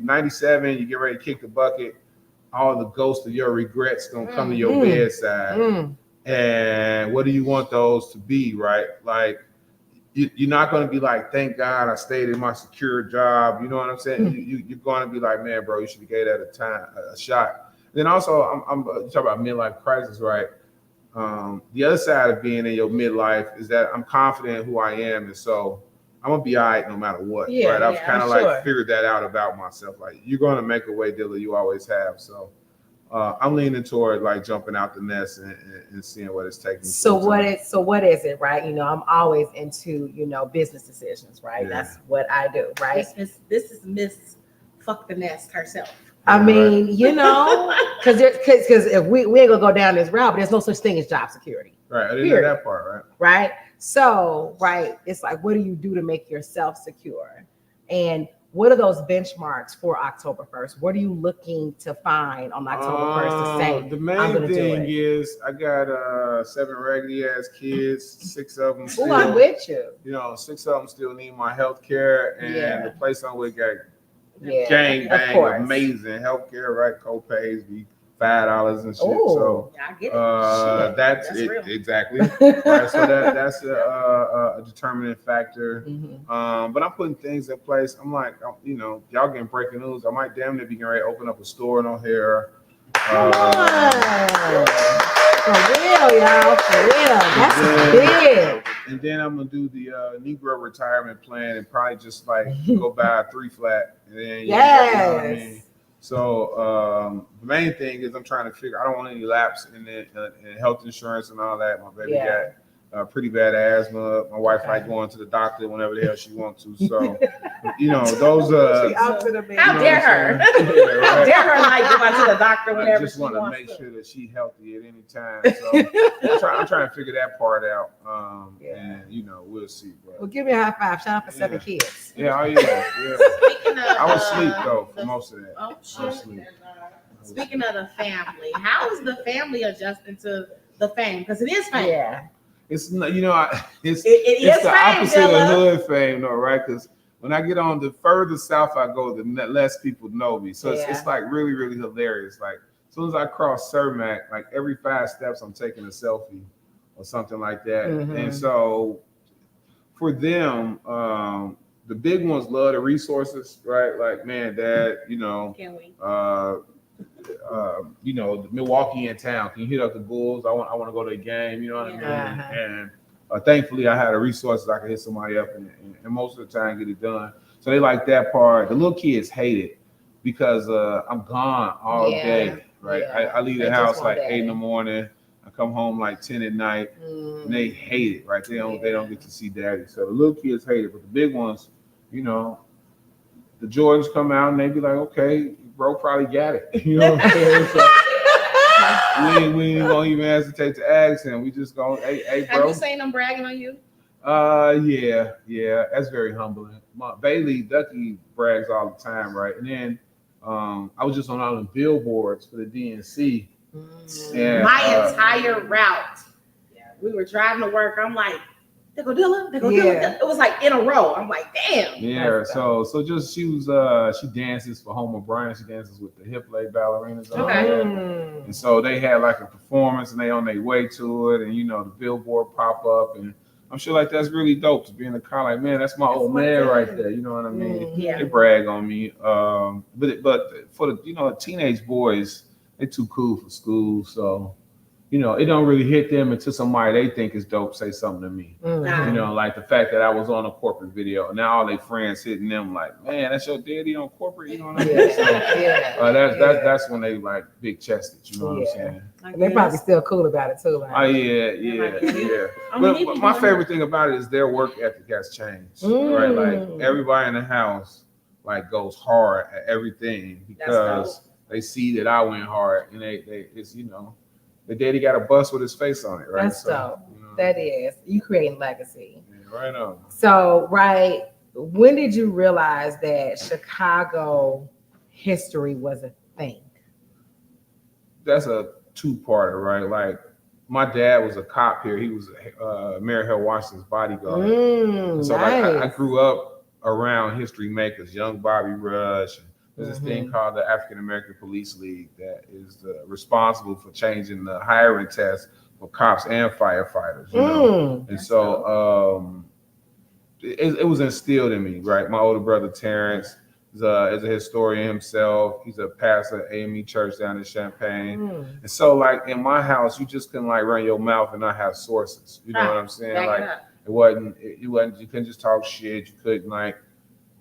97, you get ready to kick the bucket, all the ghosts of your regrets gonna come to your bedside. And what do you want those to be, right? Like, you're not gonna be like, thank God I stayed in my secure job. You know what I'm saying? You're gonna be like, man, bro, you should have gave that a shot. Then also, I'm talking about midlife crisis, right? The other side of being in your midlife is that I'm confident in who I am, and so I'm gonna be all right no matter what. Right? I've kind of like figured that out about myself. Like, you're gonna make a way, Dilla. You always have. So I'm leaning toward like jumping out the nest and seeing what it's taking. So what is it, right? You know, I'm always into, you know, business decisions, right? Yeah. That's what I do, right? This is Miss Fuck the Nest herself. I mean, you know, because if we ain't gonna go down this route, but there's no such thing as job security. Right. I didn't know that part, right? Right. So, right, it's like, what do you do to make yourself secure? And what are those benchmarks for October 1st? What are you looking to find on October 1st to say? The main thing is I got 7 raggedy ass kids, 6 of them still, I'm with you. You know, 6 of them still need my health care, and the place I'm with got gang amazing health care, right? Co-pays be $5 and shit. So I get it. that's it real. Exactly. Right, so that's a determining factor. But I'm putting things in place. I'm like, you know, y'all getting breaking news. I might damn near be getting ready to open up a store in O'Hare. Come on. For real, y'all. For real. That's big. And then I'm gonna do the Negro retirement plan and probably just like go buy a 3 flat. And then you know what I mean? So the main thing is I'm trying to figure. I don't want any lapse in health insurance and all that. My baby got pretty bad asthma. My wife like going to the doctor whenever the hell she wants to. So you know those. How dare her? How dare her like going to the doctor I whenever just she want to wants make to. sure that she's healthy at any time. So I'm trying to figure that part out. And we'll see. But Well, give me a high five. Shout out for 7 kids. yeah, oh yeah. Speaking of, I was asleep though for most of that. Oh I was shit. asleep. Speaking of the family, how is the family adjusting to the fame? Because it is fame. Yeah. It's not, it's It is it's the fame, opposite Dilla. of hood fame, though, right? Because when I get on the further south I go, the less people know me. So it's like really, really hilarious. Like as soon as I cross Cermak, like every 5 steps I'm taking a selfie or something like that. Mhm. And so for them, the big ones love the resources, right? Like, man, dad, Can we? the Milwaukee in town. Can you hit up the Bulls? I want to go to a game. You know what I mean? Uh-huh. And thankfully, I had the resources. I could hit somebody up and most of the time get it done. So they like that part. The little kids hate it because I'm gone all day. Right? Yeah. I leave They the just house want like daddy. 8 in the morning. I come home like 10 at night. And they hate it. Right? They don't get to see daddy. So the little kids hate it, but the big ones, the Jordans come out and they be like, okay, bro probably got it. You know what I'm saying? So we ain't gonna even hesitate to ask him. We just go, hey, bro. Have you seen them bragging on you? Yeah, that's very humbling. Bailey Ducky brags all the time, right? And then I was just on all the billboards for the DNC. And, My entire route, we were driving to work. I'm like, they go Dilla, they go Dilla. It was like in a row. I'm like, damn. Yeah, so just she dances for Homer Bryant. She dances with the hip leg ballerinas. Okay. And so they had like a performance and they on their way to it, and the billboard pop up, and I'm sure like that's really dope to be in the car. Like, man, that's my old man right there. You know what I mean? Yeah. They brag on me. But for the teenage boys, they too cool for school, so. It don't really hit them until somebody they think is dope say something to me. Like the fact that I was on a corporate video. Now all their friends hitting them like, man, that's your daddy on corporate. You know what I mean? So, that's when they like big chested. You know what I'm saying? And they're probably still cool about it too. Like. Oh yeah. But my favorite thing about it is their work ethic has changed. Right? Like everybody in the house like goes hard at everything because they see that I went hard, and it's the daddy got a bus with his face on it, right? That's dope. That is. You creating legacy. Yeah, right on. So, when did you realize that Chicago history was a thing? That's a two-parter, right? Like, my dad was a cop here. He was Mayor Hill Washington's bodyguard. So I grew up around history makers, young Bobby Rush. There's this thing called the African American Police League that is responsible for changing the hiring test for cops and firefighters. And so it was instilled in me, right? My older brother Terrence is a historian himself. He's a pastor at AME Church down in Champaign. And so, like in my house, you just couldn't like run your mouth and not have sources. You know what I'm saying? Like it wasn't. You couldn't just talk shit. You couldn't like.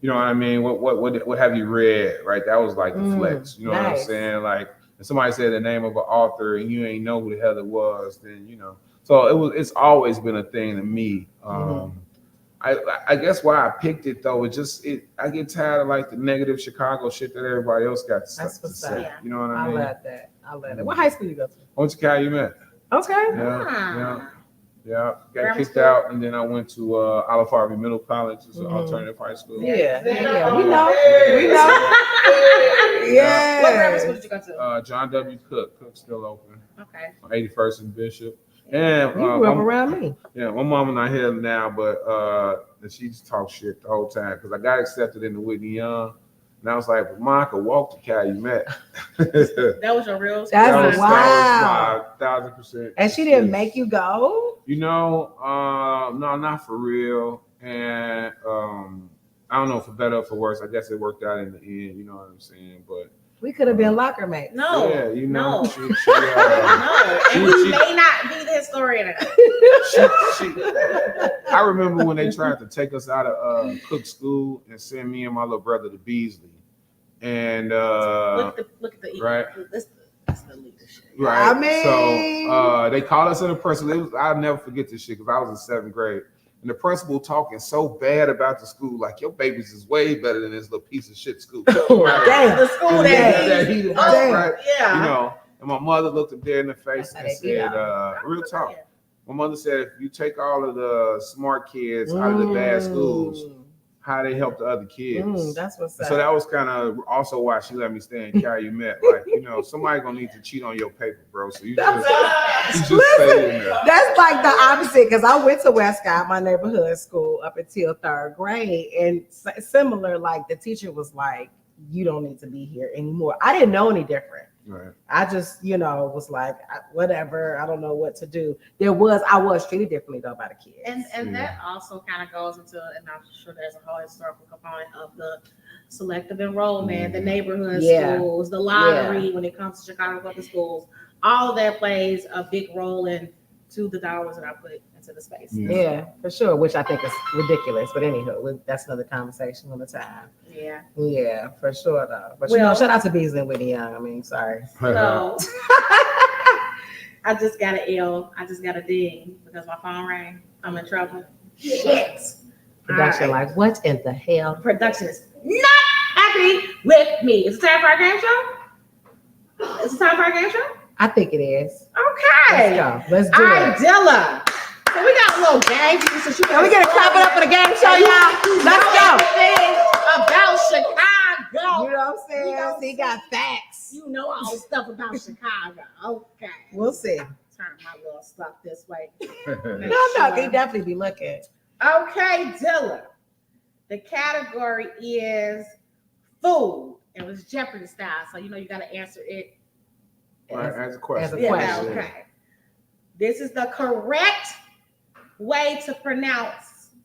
You know what I mean? What have you read? Right? That was like the flex. You know what I'm saying? Like if somebody said the name of an author and you ain't know who the hell it was, then So it's always been a thing to me. I guess why I picked it though, I get tired of like the negative Chicago shit that everybody else got to say. Yeah. You know what I mean? I love that. What high school you go to? I went to Calumet. Okay. Yeah, got kicked out, and then I went to Olive Harvey Middle College. It's an alternative high school. Yeah. We know. Yeah. What grammar school did you go to? John W. Cook's still open. Okay. On 81st and Bishop. And You grew up around me. Yeah, my mama not here now, but she just talked shit the whole time because I got accepted into Whitney Young. And I was like, well, Mom, I could walk to Calumet. That was your real school? That's That was 1,000%. And she didn't make you go? No, not for real. And I don't know, for better or for worse. I guess it worked out in the end. You know what I'm saying? But we could have been locker mates. No. Yeah, No. She, No. And we may not be the historian. I remember when they tried to take us out of Cook School and send me and my little brother to Beasley. And look at the right. That's the leadership. Right. I mean, so they called us in a person. I'll never forget this shit because I was in 7th grade. And the principal talking so bad about the school, like your babies is way better than this little piece of shit school. Damn. The school that he oh, right? yeah. You know, and my mother looked him dead in the face and That's how they said, be real talk. My mother said, if you take all of the smart kids out of the bad schools, how they help the other kids. That's what's up. So that was kind of also why she let me stay in Calumet. Like, you know, somebody gonna need to cheat on your paper, bro. So you just stay in there. That's like the opposite, because I went to Westcott, my neighborhood school, up until 3rd grade, and similar. Like the teacher was like, "You don't need to be here anymore." I didn't know any different. Right. I just, was like, whatever. I don't know what to do. I was treated differently though by the kids. And that also kind of goes into, and I'm sure there's a whole historical component of the selective enrollment, the neighborhood schools, the lottery when it comes to Chicago public schools. All of that plays a big role into the dollars that I put into the space. Yeah, for sure, which I think is ridiculous. But anywho, that's another conversation on the time. Yeah, for sure though. But shout out to Beasley and Whitney Young. I mean, sorry. So I just got an L. I just got a ding because my phone rang. I'm in trouble. Shit. Production, like, what in the hell? Production is not happy with me. Is it time for our game show? Is it time for our game show? I think it is. Okay. Let's go. Let's do All it. right, Dilla. So we got a little game. So Are we gonna clap it up for the game show, y'all? Let's go. About Chicago. You know what I'm saying? He got facts. You know all the stuff about Chicago. Okay. We'll see. Turn my little stuff this way. No, he definitely be looking. Okay, Dilla. The category is food. It was Jeopardy style, so you got to answer it As a question. Okay. This is the correct way to pronounce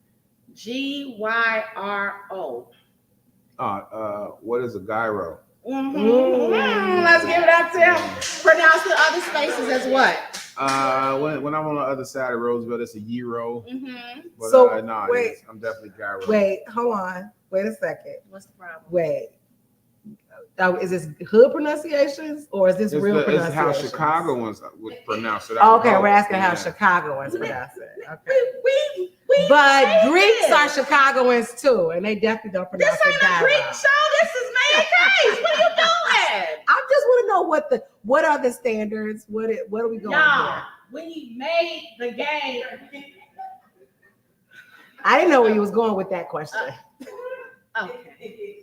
Gyro. What is a gyro? Let's give it up to him. Pronounce the other spaces as what? When I'm on the other side of Roosevelt, it's a gyro. But So, wait, I'm definitely gyro. Wait, hold on. Wait a second. What's the problem? Wait. Is this hood pronunciations or is this real pronunciation? It's how Chicagoans would pronounce it. Okay, we're asking how Chicagoans pronounce it. Okay. But Greeks are Chicagoans too, and they definitely don't pronounce This it. ain't a Greek show. This is man case. What are you doing? I just want to know what are the standards? What are we going Y'all, for? when he made the game. I didn't know where he was going with that question. Okay.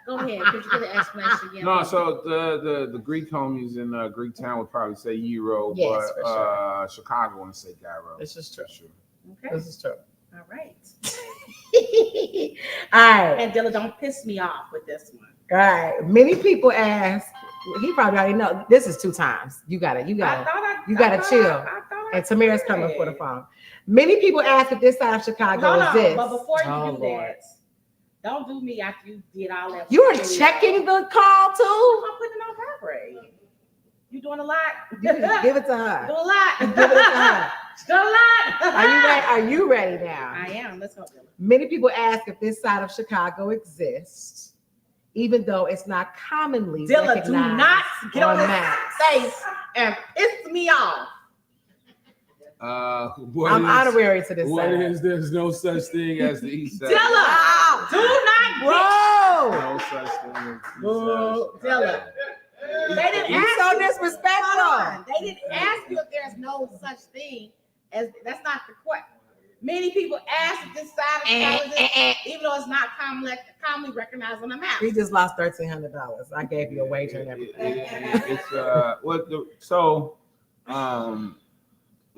Go ahead. Could you get an explanation again? No, so the Greek homies in Greek town would probably say gyro, Yes, but for Chicagoans say gyro. This is true. Okay. This is true. All right. All right. And Dilla, don't piss me off with this one. All right. Many people ask. He probably already know. This is 2 times. You gotta chill. And Tamara's coming for the phone. Many people ask if this side of Chicago exists. But before you do that, don't do me after you did all that. You are checking the call too? I'm putting it on vibrate. You doing a lot? Give it to her. Doing a lot. Give it to her. Doing a lot. Are you ready now? I am. Let's go, Dilla. Many people ask if this side of Chicago exists, even though it's not commonly Dilla, recognized do not get on this maps. face and piss me off. I'm honorary to this side. There's no such thing as the East Side. Dilla, do not Whoa! No such thing as the Whoa, Dilla. They didn't You ask so you. disrespectful. Hold on. They didn't ask you if there's no such thing as. That's not the question. Many people ask if this side of Chicago exists, even though it's not commonly recognized on the map. We just lost $1,300. I gave you a wager and everything.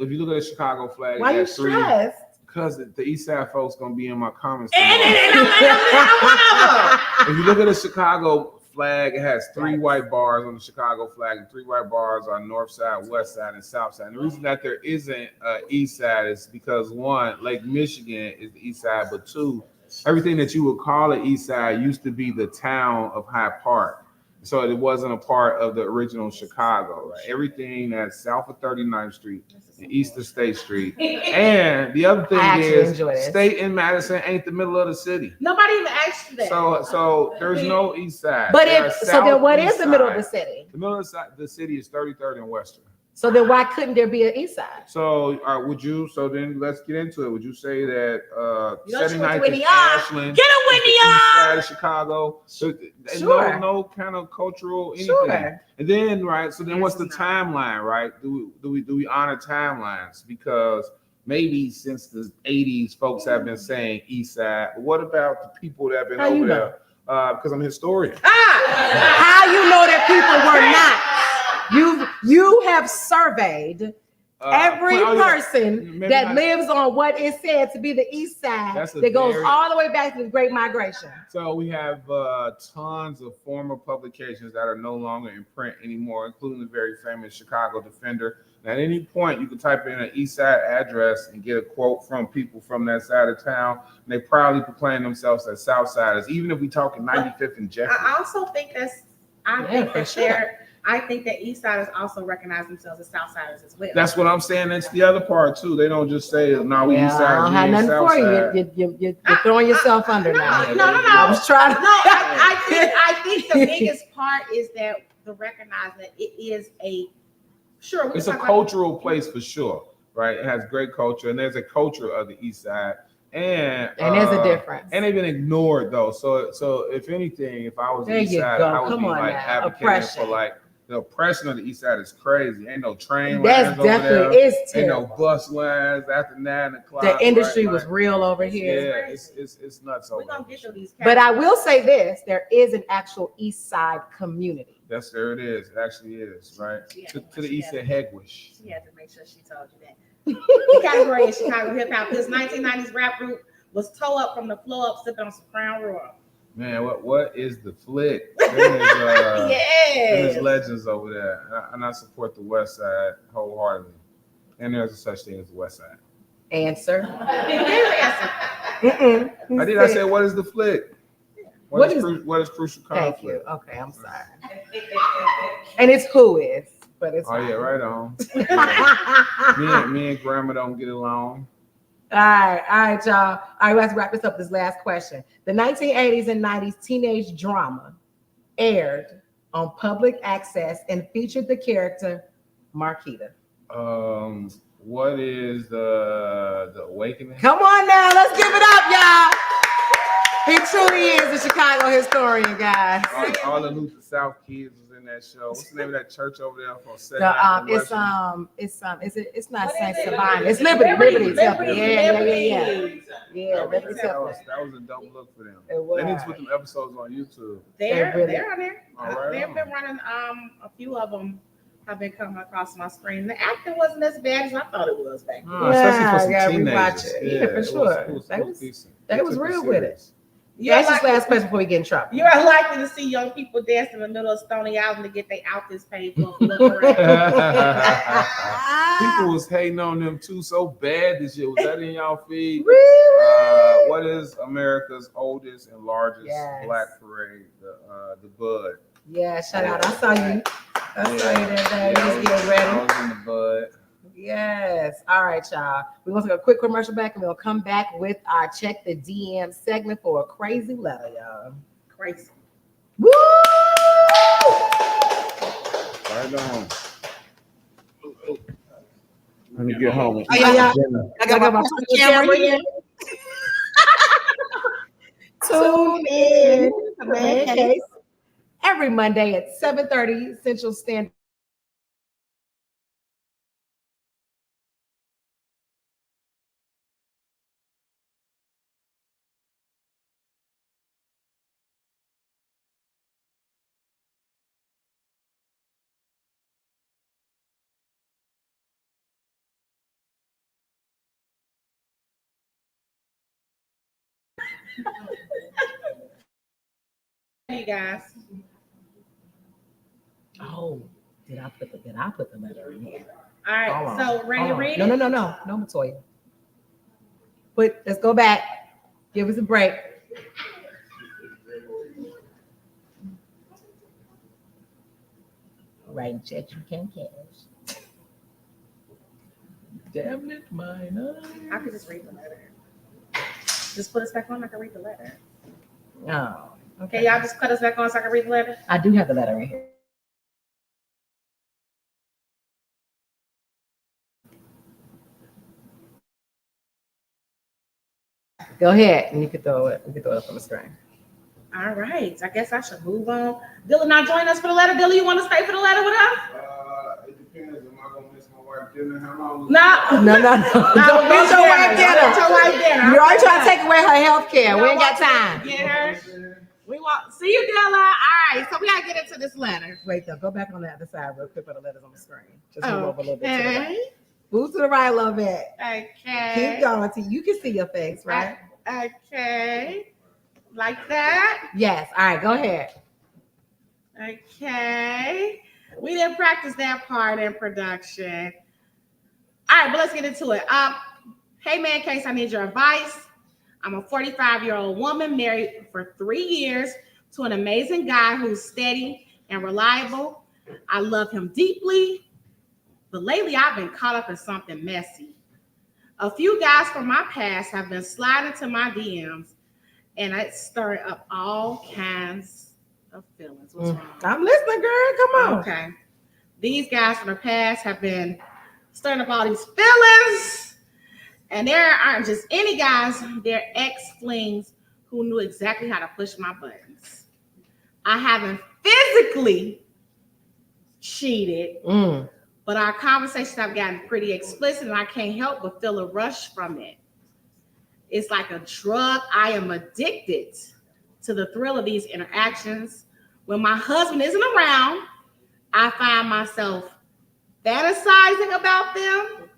If you look at the Chicago flag, Why you stressed? Because the East Side folks gonna be in my comments. And I'm If you look at the Chicago flag, it has 3 white bars on the Chicago flag, and 3 white bars on North Side, West Side, and South Side. And the reason that there isn't East Side is because 1, Lake Michigan is the East Side, but 2, everything that you would call the East Side used to be the town of Hyde Park. So it wasn't a part of the original Chicago, right? Everything that's south of 39th Street and east of State Street. And the other thing is, State and Madison ain't the middle of the city. Nobody even asked you that. So there's no East Side. But then what is the middle of the city? The middle of the city is 33rd and Western. So then why couldn't there be an East Side? So would you? So then let's get into it. Would you say that You know, 79th Whitney and on. Ashland, Get a is Whitney the East on. Side of Chicago? So Sure. no kind of cultural anything. Sure. And then right. So then what's the timeline? Right? Do we honor timelines? Because maybe since the 80s, folks have been saying East Side. But what about the people that have been How you over know? there? Because I'm a historian. How you know that people were not? You have surveyed every person Maybe that not- lives on what is said to be the East Side That's a that goes very- all the way back to the Great Migration. So we have tons of former publications that are no longer in print anymore, including the very famous Chicago Defender. And at any point, you can type in an East Side address and get a quote from people from that side of town. And they proudly proclaim themselves as South Siders, even if we talk in 95th and Jeffrey. I also think I think that East Siders also recognize themselves as South Siders as well. That's what I'm saying. That's the other part too. They don't just say, "No, we East I Siders, don't we have ain't nothing South for Side." you. You're throwing yourself under now. No. I was trying to. No, I think the biggest part is that the recognizing that it is sure. It's a cultural place for sure, right? It has great culture, and there's a culture of the East Side, and there's a difference. And they've been ignored though. So if anything, if I was There the East you Side, go. I would Come be on like now. advocating Oppression. for like the oppression of the East Side is crazy. Ain't no train That's lines over definitely there. is Ain't no terrible. bus lines after 9 o'clock. The industry right? was real over here. Yeah, it's nuts over We're gonna there. get through these. But I will say this: there is an actual East Side community. Yes, there it is. It actually is, right? Yeah. To the east of Hegwish. She had to make sure she told you that. The category in Chicago hip hop. This 1990s rap group was toe up from the floor up, sipping on some Crown Royal. Man, what is the flick? There's Yes. legends over there, and I support the West Side wholeheartedly. And there's a such thing as the West Side. Answer. I said, what is the flick? What is crucial conflict? Thank you. Okay, I'm sorry. And it's who is, but it's. Oh yeah, right on. Me and Grandma don't get along. All right, y'all. All right, let's wrap this up. This last question. The 1980s and 90s teenage drama aired on public access and featured the character Marquita. What is the Awakening? Come on now, let's give it up, y'all. He truly is a Chicago historian, guys. All the Luther South kids was in that show. What's the name of that church over there on 7th? It's not Saint Savine. It's Liberty Temple. Yeah. Liberty Temple. That was a dumb look for them. It was. They need to put them episodes on YouTube. They're really- on there. They've been running a few of them. Have been coming across my screen. The acting wasn't as bad as I thought it was back then. Especially for Yeah, some we watch teenagers. it. Yeah, for sure. It was decent. They was took real with it. serious. That's just last question before we get in trouble. You are likely to see young people dance in the middle of Stony Island to get their outfits paid for. People was hating on them too so bad this year. Was that in y'all feed? Really? What is America's oldest and largest Yes. black parade? The Bud. Yeah, shout out. I saw you. I saw you that day. Yeah, You was getting ready. I was in the Bud. Yes. All right, y'all. We're going to take a quick commercial back and we'll come back with our Check the DM segment for a crazy letter, y'all. Crazy. Woo! Right on. Let me get home. I got my camera here. Tune in to Man Case every Monday at 7:30 Central Standard. You guys. Oh, did I put the letter in here? All right. Hold on. So ready to Hold on. read No, it? No, Matoya. But let's go back. Give us a break. Writing check you can cash. Damn it, mine. I could just read the letter. Just put us back on. I can read the letter. Oh, Okay, y'all just put us back on so I can read the letter. I do have the letter in here. Go ahead, and you can throw it. You can throw it up on the screen. All right. I guess I should move on. Dilla not join us for the letter. Dilla, you want to stay for the letter with us? It depends. Am I gonna miss my wife dinner? How long? No. Don't miss your wife dinner. You're already trying to take away her health care. We ain't got time. Get her. We want see you, Dilla. All right. So we gotta get into this letter. Wait, though. Go back on the other side real quick for the letters on the screen. Just move over a little bit to the right. Okay. Move to the right a little bit. Okay. Keep going. You can see your face, right? Okay. Like that. Yes. All right. Go ahead. Okay. We didn't practice that part in production. All right, but let's get into it. Hey man, Case, I need your advice. I'm a 45-year-old woman married for 3 years to an amazing guy who's steady and reliable. I love him deeply, but lately I've been caught up in something messy. A few guys from my past have been sliding to my DMs, and it's stirring up all kinds of feelings. What's wrong? I'm listening, girl. Come on. Okay. These guys from the past have been stirring up all these feelings. And there aren't just any guys, they're ex-flings who knew exactly how to push my buttons. I haven't physically cheated, but our conversations have gotten pretty explicit, and I can't help but feel a rush from it. It's like a drug. I am addicted to the thrill of these interactions. When my husband isn't around, I find myself fantasizing about them,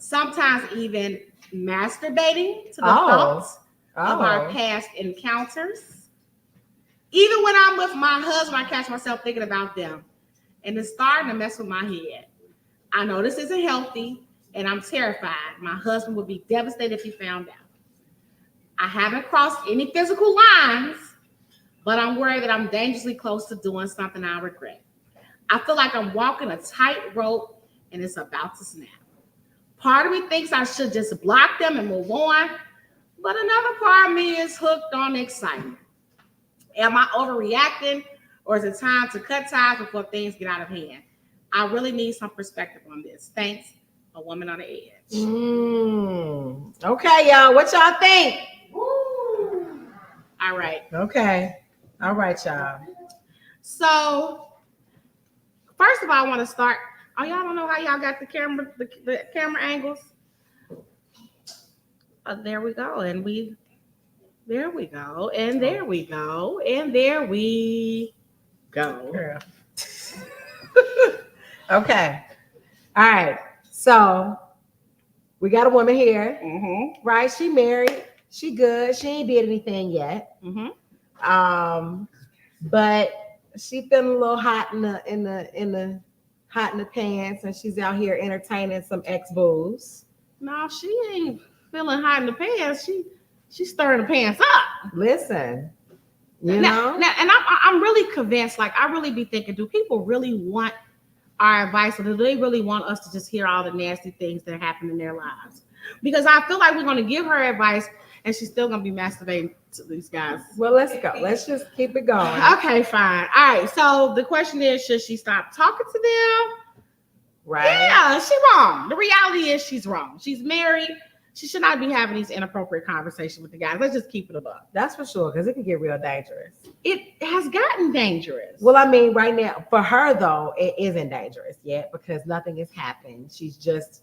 sometimes even masturbating to the thoughts of our past encounters. Even when I'm with my husband, I catch myself thinking about them, and it's starting to mess with my head. I know this isn't healthy, and I'm terrified. My husband would be devastated if he found out. I haven't crossed any physical lines, but I'm worried that I'm dangerously close to doing something I regret. I feel like I'm walking a tightrope and it's about to snap. Part of me thinks I should just block them and move on, but another part of me is hooked on excitement. Am I overreacting, or is it time to cut ties before things get out of hand? I really need some perspective on this. Thanks, a woman on the edge. Okay, y'all. What y'all think? All right. Okay. All right, y'all. So, first of all, I want to start. Oh, y'all don't know how y'all got the camera angles? There we go. And there we go. And there we go. And there we go. Girl. Okay. All right. So we got a woman here, right? She married. She good. She ain't did anything yet. But she feeling a little hot in the pants, and she's out here entertaining some ex-boos. No, she ain't feeling hot in the pants. She's stirring the pants up. Listen, you know. know. And I'm really convinced. Like, I really be thinking, do people really want our advice, or do they really want us to just hear all the nasty things that happen in their lives? Because I feel like we're going to give her advice, and she's still going to be masturbating to these guys. Well, let's go. Let's just keep it going. Okay, fine. All right. So the question is, should she stop talking to them? Right. Yeah, she's wrong. The reality is she's wrong. She's married. She should not be having these inappropriate conversations with the guys. Let's just keep it above. That's for sure, because it can get real dangerous. It has gotten dangerous. Well, I mean, right now, for her though, it isn't dangerous yet because nothing has happened. She's just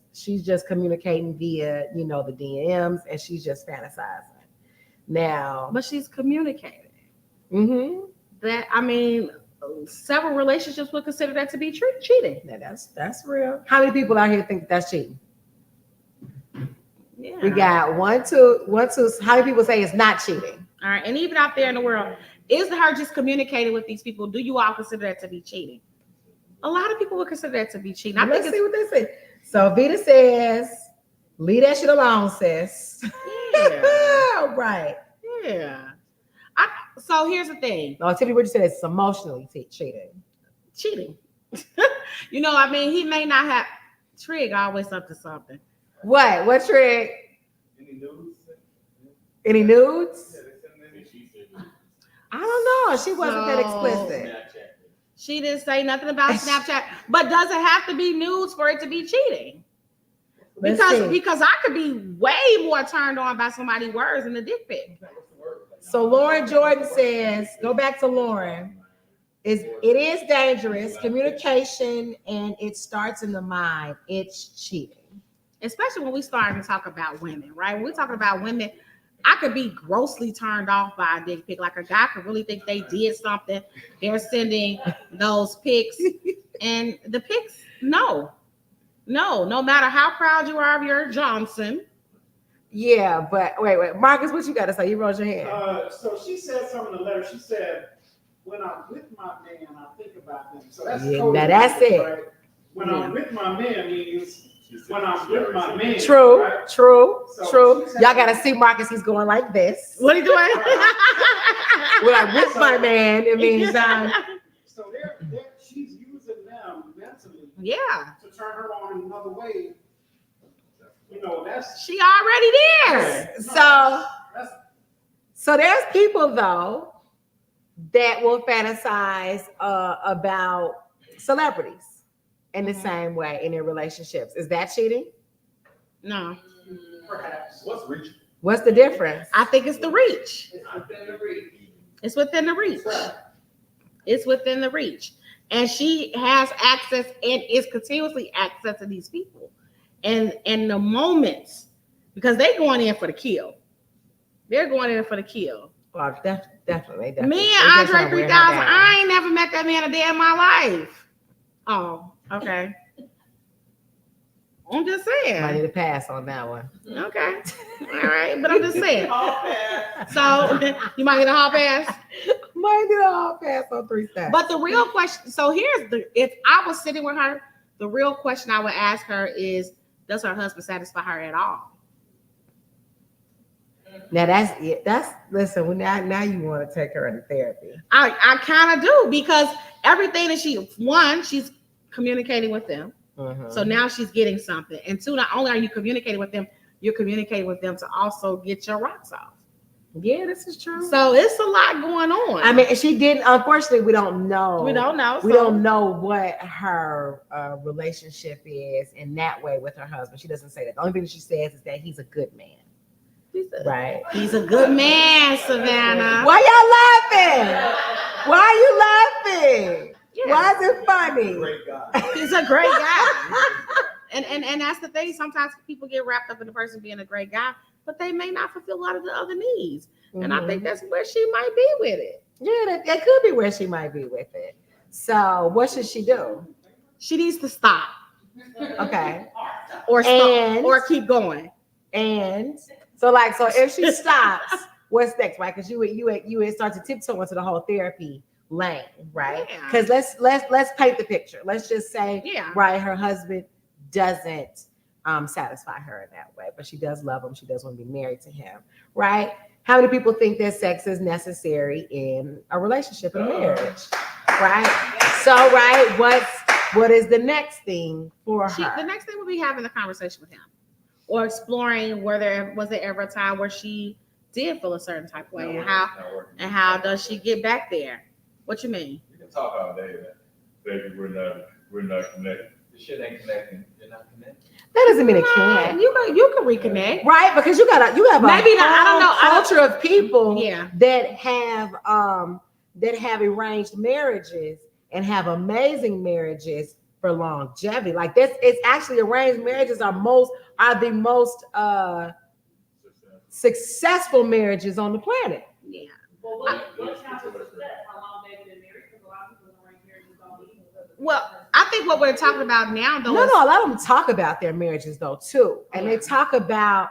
communicating via, the DMs, and she's just fantasizing. Now, but she's communicating. That, I mean, several relationships would consider that to be cheating. Now that's real. How many people out here think that's cheating? Yeah. We got one, two. How many people say it's not cheating? All right. And even out there in the world, is her just communicating with these people? Do you all consider that to be cheating? A lot of people would consider that to be cheating. Let's see what they say. So Vita says, leave that shit alone, sis. Yeah. Right. Yeah. So here's the thing. No, Tiffany, what you said is emotionally cheating. Cheating. I mean, he may not have. Trig always up to something. What? What Trig? Any nudes? Any nudes? I don't know. She wasn't that explicit. She didn't say nothing about Snapchat. But does it have to be nudes for it to be cheating? Because I could be way more turned on by somebody's words than the dick pic. So Lauren Jordan says, go back to Lauren. It is dangerous, communication, and it starts in the mind. It's cheating. Especially when we starting to talk about women, right? When we're talking about women, I could be grossly turned off by a dick pic. Like a guy could really think they did something. They're sending those pics, and the pics, no matter how proud you are of your Johnson. Yeah, but wait, Marcus, what you got to say? You raised your hand. So she said something in the letter. She said, "When I'm with my man, I think about them." So that's now that's it. Right? When I'm with my man means when I'm with my man. True, right? true. So Y'all got to see Marcus. He's going like this. What are you doing? When I'm with my man, it means So she's using them mentally. Yeah. To turn her on in another way. You know, that's She already there. So there's people though that will fantasize about celebrities in the same way in their relationships. Is that cheating? No. perhaps. What's reaching? What's the difference? I think it's the reach. It's within the reach. It's within the reach. It's within the reach. And she has access and is continuously accessing these people. And the moments, because they're going in for the kill. They're going in for the kill. Well, definitely. Me and Andre 3000, I ain't never met that man a day in my life. Oh, okay. I'm just saying. I need to pass on that one. Okay. All right. But I'm just saying. So you might get a hall pass. Might get a hall pass on 3 steps. But the real question, so here's if I was sitting with her, the real question I would ask her is, does her husband satisfy her at all? Now that's listen, now you want to take her into therapy. I kind of do, because everything that she's communicating with them. Mm-hmm. So now she's getting something. And 2, not only are you communicating with them, you're communicating with them to also get your rocks off. Yeah, this is true. So it's a lot going on. I mean, she didn't. Unfortunately, we don't know. We don't know. We don't know what her relationship is in that way with her husband. She doesn't say that. The only thing she says is that he's a good man. Right. He's a good man, Savannah. Why y'all laughing? Why are you laughing? Yeah. Why is it funny? Great guy. He's a great guy. and that's the thing. Sometimes people get wrapped up in the person being a great guy, but they may not fulfill a lot of the other needs. Mm-hmm. And I think that's where she might be with it. Yeah, that could be where she might be with it. So what should she do? She needs to stop. Okay. Or stop, or keep going. And so if she stops, what's next, right? Because you would start to tiptoe into the whole therapy lane, right? Because let's paint the picture. Let's just say, right, her husband doesn't satisfy her in that way, but she does love him. She does want to be married to him, right? How many people think that sex is necessary in a relationship and a marriage, right? So, right, what is the next thing for her? The next thing will be having a conversation with him, or exploring whether was there ever a time where she did feel a certain type of way, and how does she get back there? What you mean? You can talk all day, man. Baby, we're not connected. The shit ain't connecting. You're not connected. That doesn't mean it can't. You can reconnect, right? Because you have maybe a not. I don't know. Culture of people Yeah. that have arranged marriages and have amazing marriages for longevity. Like this, it's actually arranged marriages are the most successful marriages on the planet. Yeah. Well, what counts as success? How long they've been married? Because a lot of people in arranged marriages don't even. Well, I think what we're talking about now, though, a lot of them talk about their marriages though too, and they talk about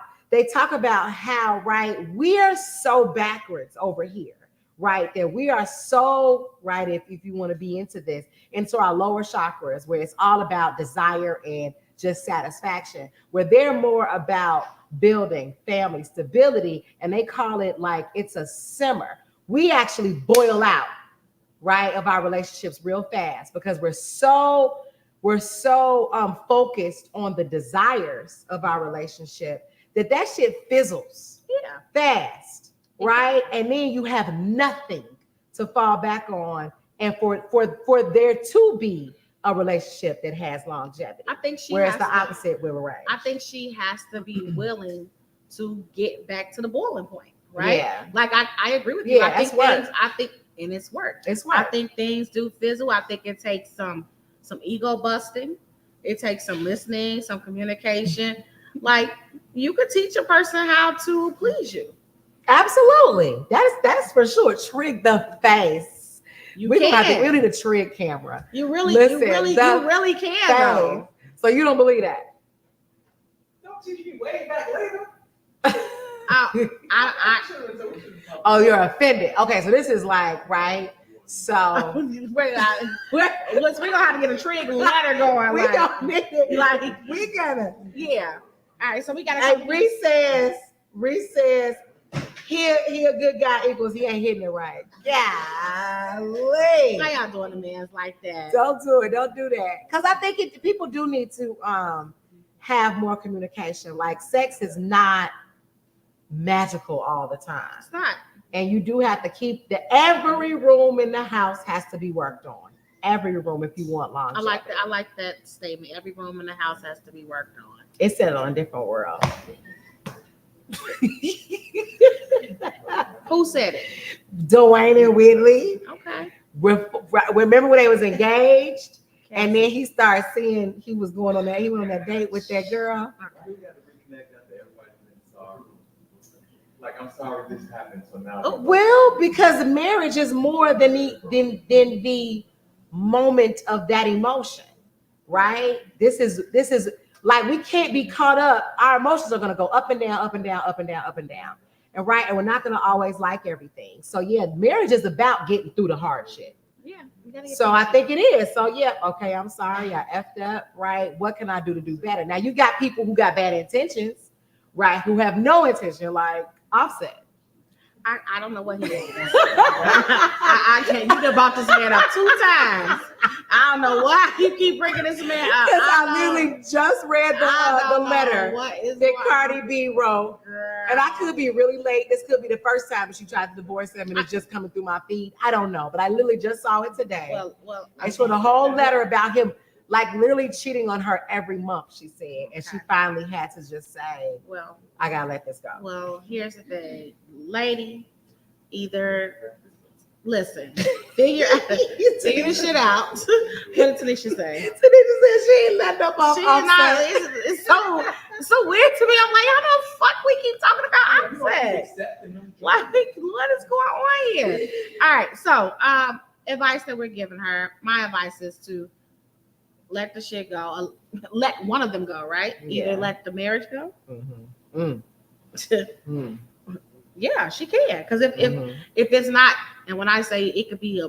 how, right, we are so backwards over here, right, that we are so, right, if you want to be into our lower chakras, where it's all about desire and just satisfaction, where they're more about building family stability, and they call it like it's a simmer. We actually boil out, right, of our relationships real fast because we're so focused on the desires of our relationship that shit fizzles fast, right? And then you have nothing to fall back on, and for there to be a relationship that has longevity. I think she Whereas has the to- opposite will arrange. I think she has to be willing to get back to the boiling point, right? Yeah. Like I agree with you. Yeah, I think that's work. and it's work. It's I work. think things do fizzle. I think it takes some ego busting. It takes some listening, some communication. Like you could teach a person how to please you. Absolutely. That's for sure. Trick the face. You we can. We need a trick camera. You really Listen, can Face. though. So you don't believe that? Don't teach me way back later. Oh, you're offended. Okay, so this is like, right? So we're gonna have to get a trig letter going. we don't need it. Like we gotta. Yeah. All right, so we gotta. And Reese says, he a good guy equals he ain't hitting it right. Golly. How y'all doing to men's like that? Don't do it. Don't do that. Because I think people do need to have more communication. Like sex is not magical all the time. It's not. And you do have to keep every room in the house has to be worked on. Every room if you want longevity. I like that statement. Every room in the house has to be worked on. It's set on a different world. Who said it? Dwayne and Whitley. Okay. Remember when they was engaged? And then he started seeing he was going on that. He went on that date with that girl. We got to reconnect after everybody's been sorry. Like, I'm sorry this happened. So now. Well, because marriage is more than the moment of that emotion, right? This is like we can't be caught up. Our emotions are gonna go up and down, up and down, up and down, up and down, and right. And we're not gonna always like everything. So yeah, marriage is about getting through the hard shit. Yeah. So I think it is. So yeah, okay, I'm sorry, I effed up, right? What can I do to do better? Now you got people who got bad intentions, right? Who have no intention, like Offset. I don't know what he is. I can't. You done brought this man up 2 times. I don't know why you keep bringing this man up. Because I literally just read the letter that Cardi B wrote. Girl. And I could be really late. This could be the first time that she tried to divorce him and it's just coming through my feed. I don't know. But I literally just saw it today. Well, I saw the whole letter about him like literally cheating on her every month, she said. And she finally had to just say, well, I gotta let this go. Well, here's the thing. Lady, either listen, figure this shit out. What did Tanisha say? Tanisha said she ain't let up off She not, Offset. it's so weird to me. I'm like, how the fuck we keep talking about Offset? Like, what is going on here? All right, so advice that we're giving her, my advice is to let the shit go. Let one of them go, right? Yeah. Either let the marriage go. Mm-hmm. Yeah, she can. Because if it's not, and when I say it could be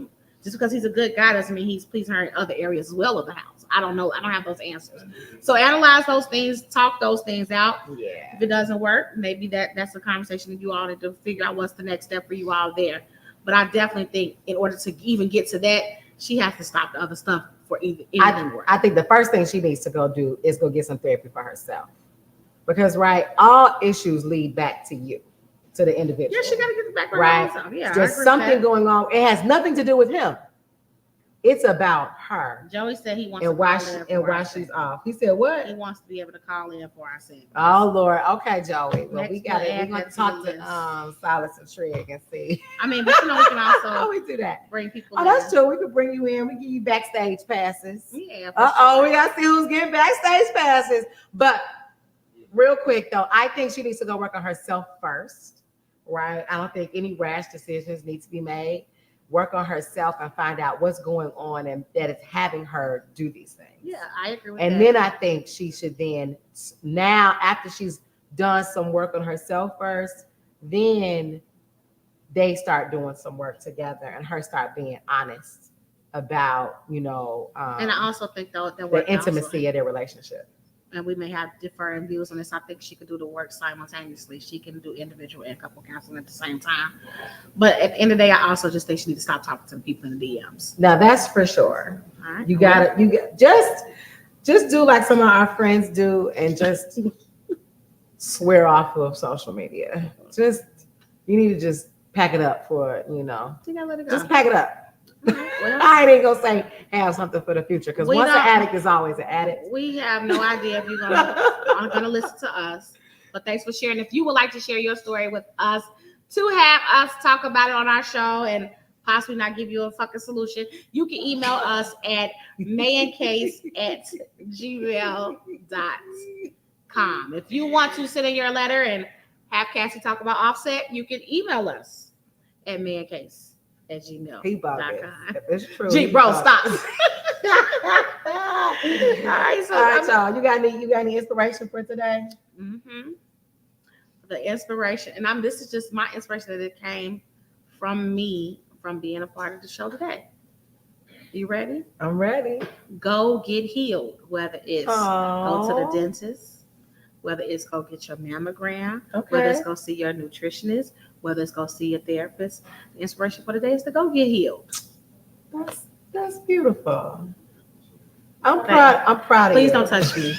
just because he's a good guy doesn't mean he's pleasing her in other areas as well of the house. I don't know. I don't have those answers. So analyze those things, talk those things out. Yeah. If it doesn't work, maybe that's a conversation that you all need to figure out what's the next step for you all there. But I definitely think in order to even get to that, she has to stop the other stuff for anything work. I think the first thing she needs to go do is go get some therapy for herself. Because right, all issues lead back to you, to the individual. Yeah, she got to get the background. Right. Herself. Yeah, there's something going on. It has nothing to do with him. It's about her. Joey said he wants and to why call she, in and for why our she's segment. off. He said what? He wants to be able to call in for our segment. Oh Lord. Okay, Joey. Well, Next we got it. we'll We're add gonna that to talk the to Silas and Trigg and see. I mean, but you know, we can How also we do that? bring people. Oh, that's true. We could bring you in. We give you backstage passes. Yeah. We gotta see who's getting backstage passes. But real quick though, I think she needs to go work on herself first, right? I don't think any rash decisions need to be made. Work on herself and find out what's going on and that it's having her do these things. Yeah, I agree with and that. then I think she should then, now after she's done some work on herself first, then they start doing some work together and her start being honest about, and I also think though that the intimacy of their relationship. And we may have different views on this. I think she could do the work simultaneously. She can do individual and couple counseling at the same time. But at the end of the day, I also just think she needs to stop talking to the people in the DMs. Now that's for sure. All right. You just do like some of our friends do and just swear off of social media. You need to just pack it up for, You gotta let it go. just pack it up. Well, I ain't gonna say have something for the future because We once an don't- addict is always an addict. we have no idea if you're gonna listen to us. But thanks for sharing. If you would like to share your story with us, to have us talk about it on our show and possibly not give you a fucking solution, you can email us at mancase@gmail.com. If you want to send in your letter and have Cassie talk about Offset, you can email us at mancase@gmail.com. He bogus. If it's true. Gee, he bro, bogus. stop. All right, so All right, y'all. You got any inspiration for today? The inspiration, and this is just my inspiration that it came from me from being a part of the show today. You ready? I'm ready. Go get healed, whether it's go to the Aww. dentist, whether it's go get your mammogram, Okay. whether it's go see your nutritionist, whether it's go see a therapist. The inspiration for today is to go get healed. That's beautiful. I'm proud of you. Please don't touch me.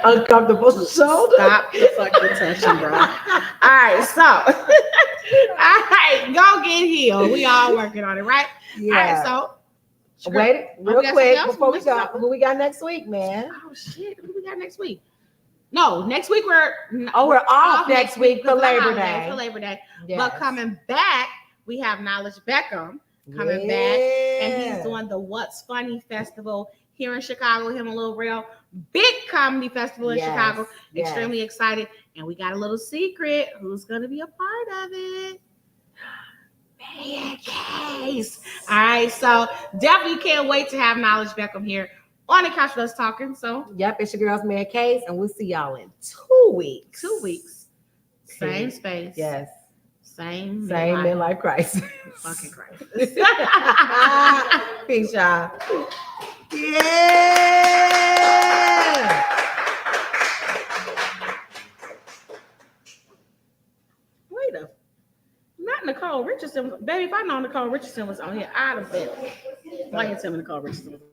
Uncomfortable shoulder. Stop the fucking touching, bro. All right, so all right, go get healed. We all working on it, right? Yeah. All right, so wait, real we got quick something else? before we What's go. up? Who we got next week, man? Oh shit, who we got next week? No, next week we're We're off next week for because of the Labor holiday, Day. For Labor Day, Yes. but coming back, we have Knowledge Beckham coming back, and he's doing the What's Funny Festival here in Chicago. Him and Lil Real, big comedy festival in Yes, Chicago. yes. Extremely excited, and we got a little secret. Who's going to be a part of it? Man, Case. All right, so definitely can't wait to have Knowledge Beckham here on the couch with us talking. So, Yep, it's your girl's man Case, and we'll see y'all in 2 weeks. 2 weeks, same space, Yes, same midlife crisis. fucking crisis. Peace, y'all. Yeah. Wait a, not Nicole Richardson, baby. If I know Nicole Richardson was on here, I'd have been. Why you tell me Nicole Richardson was on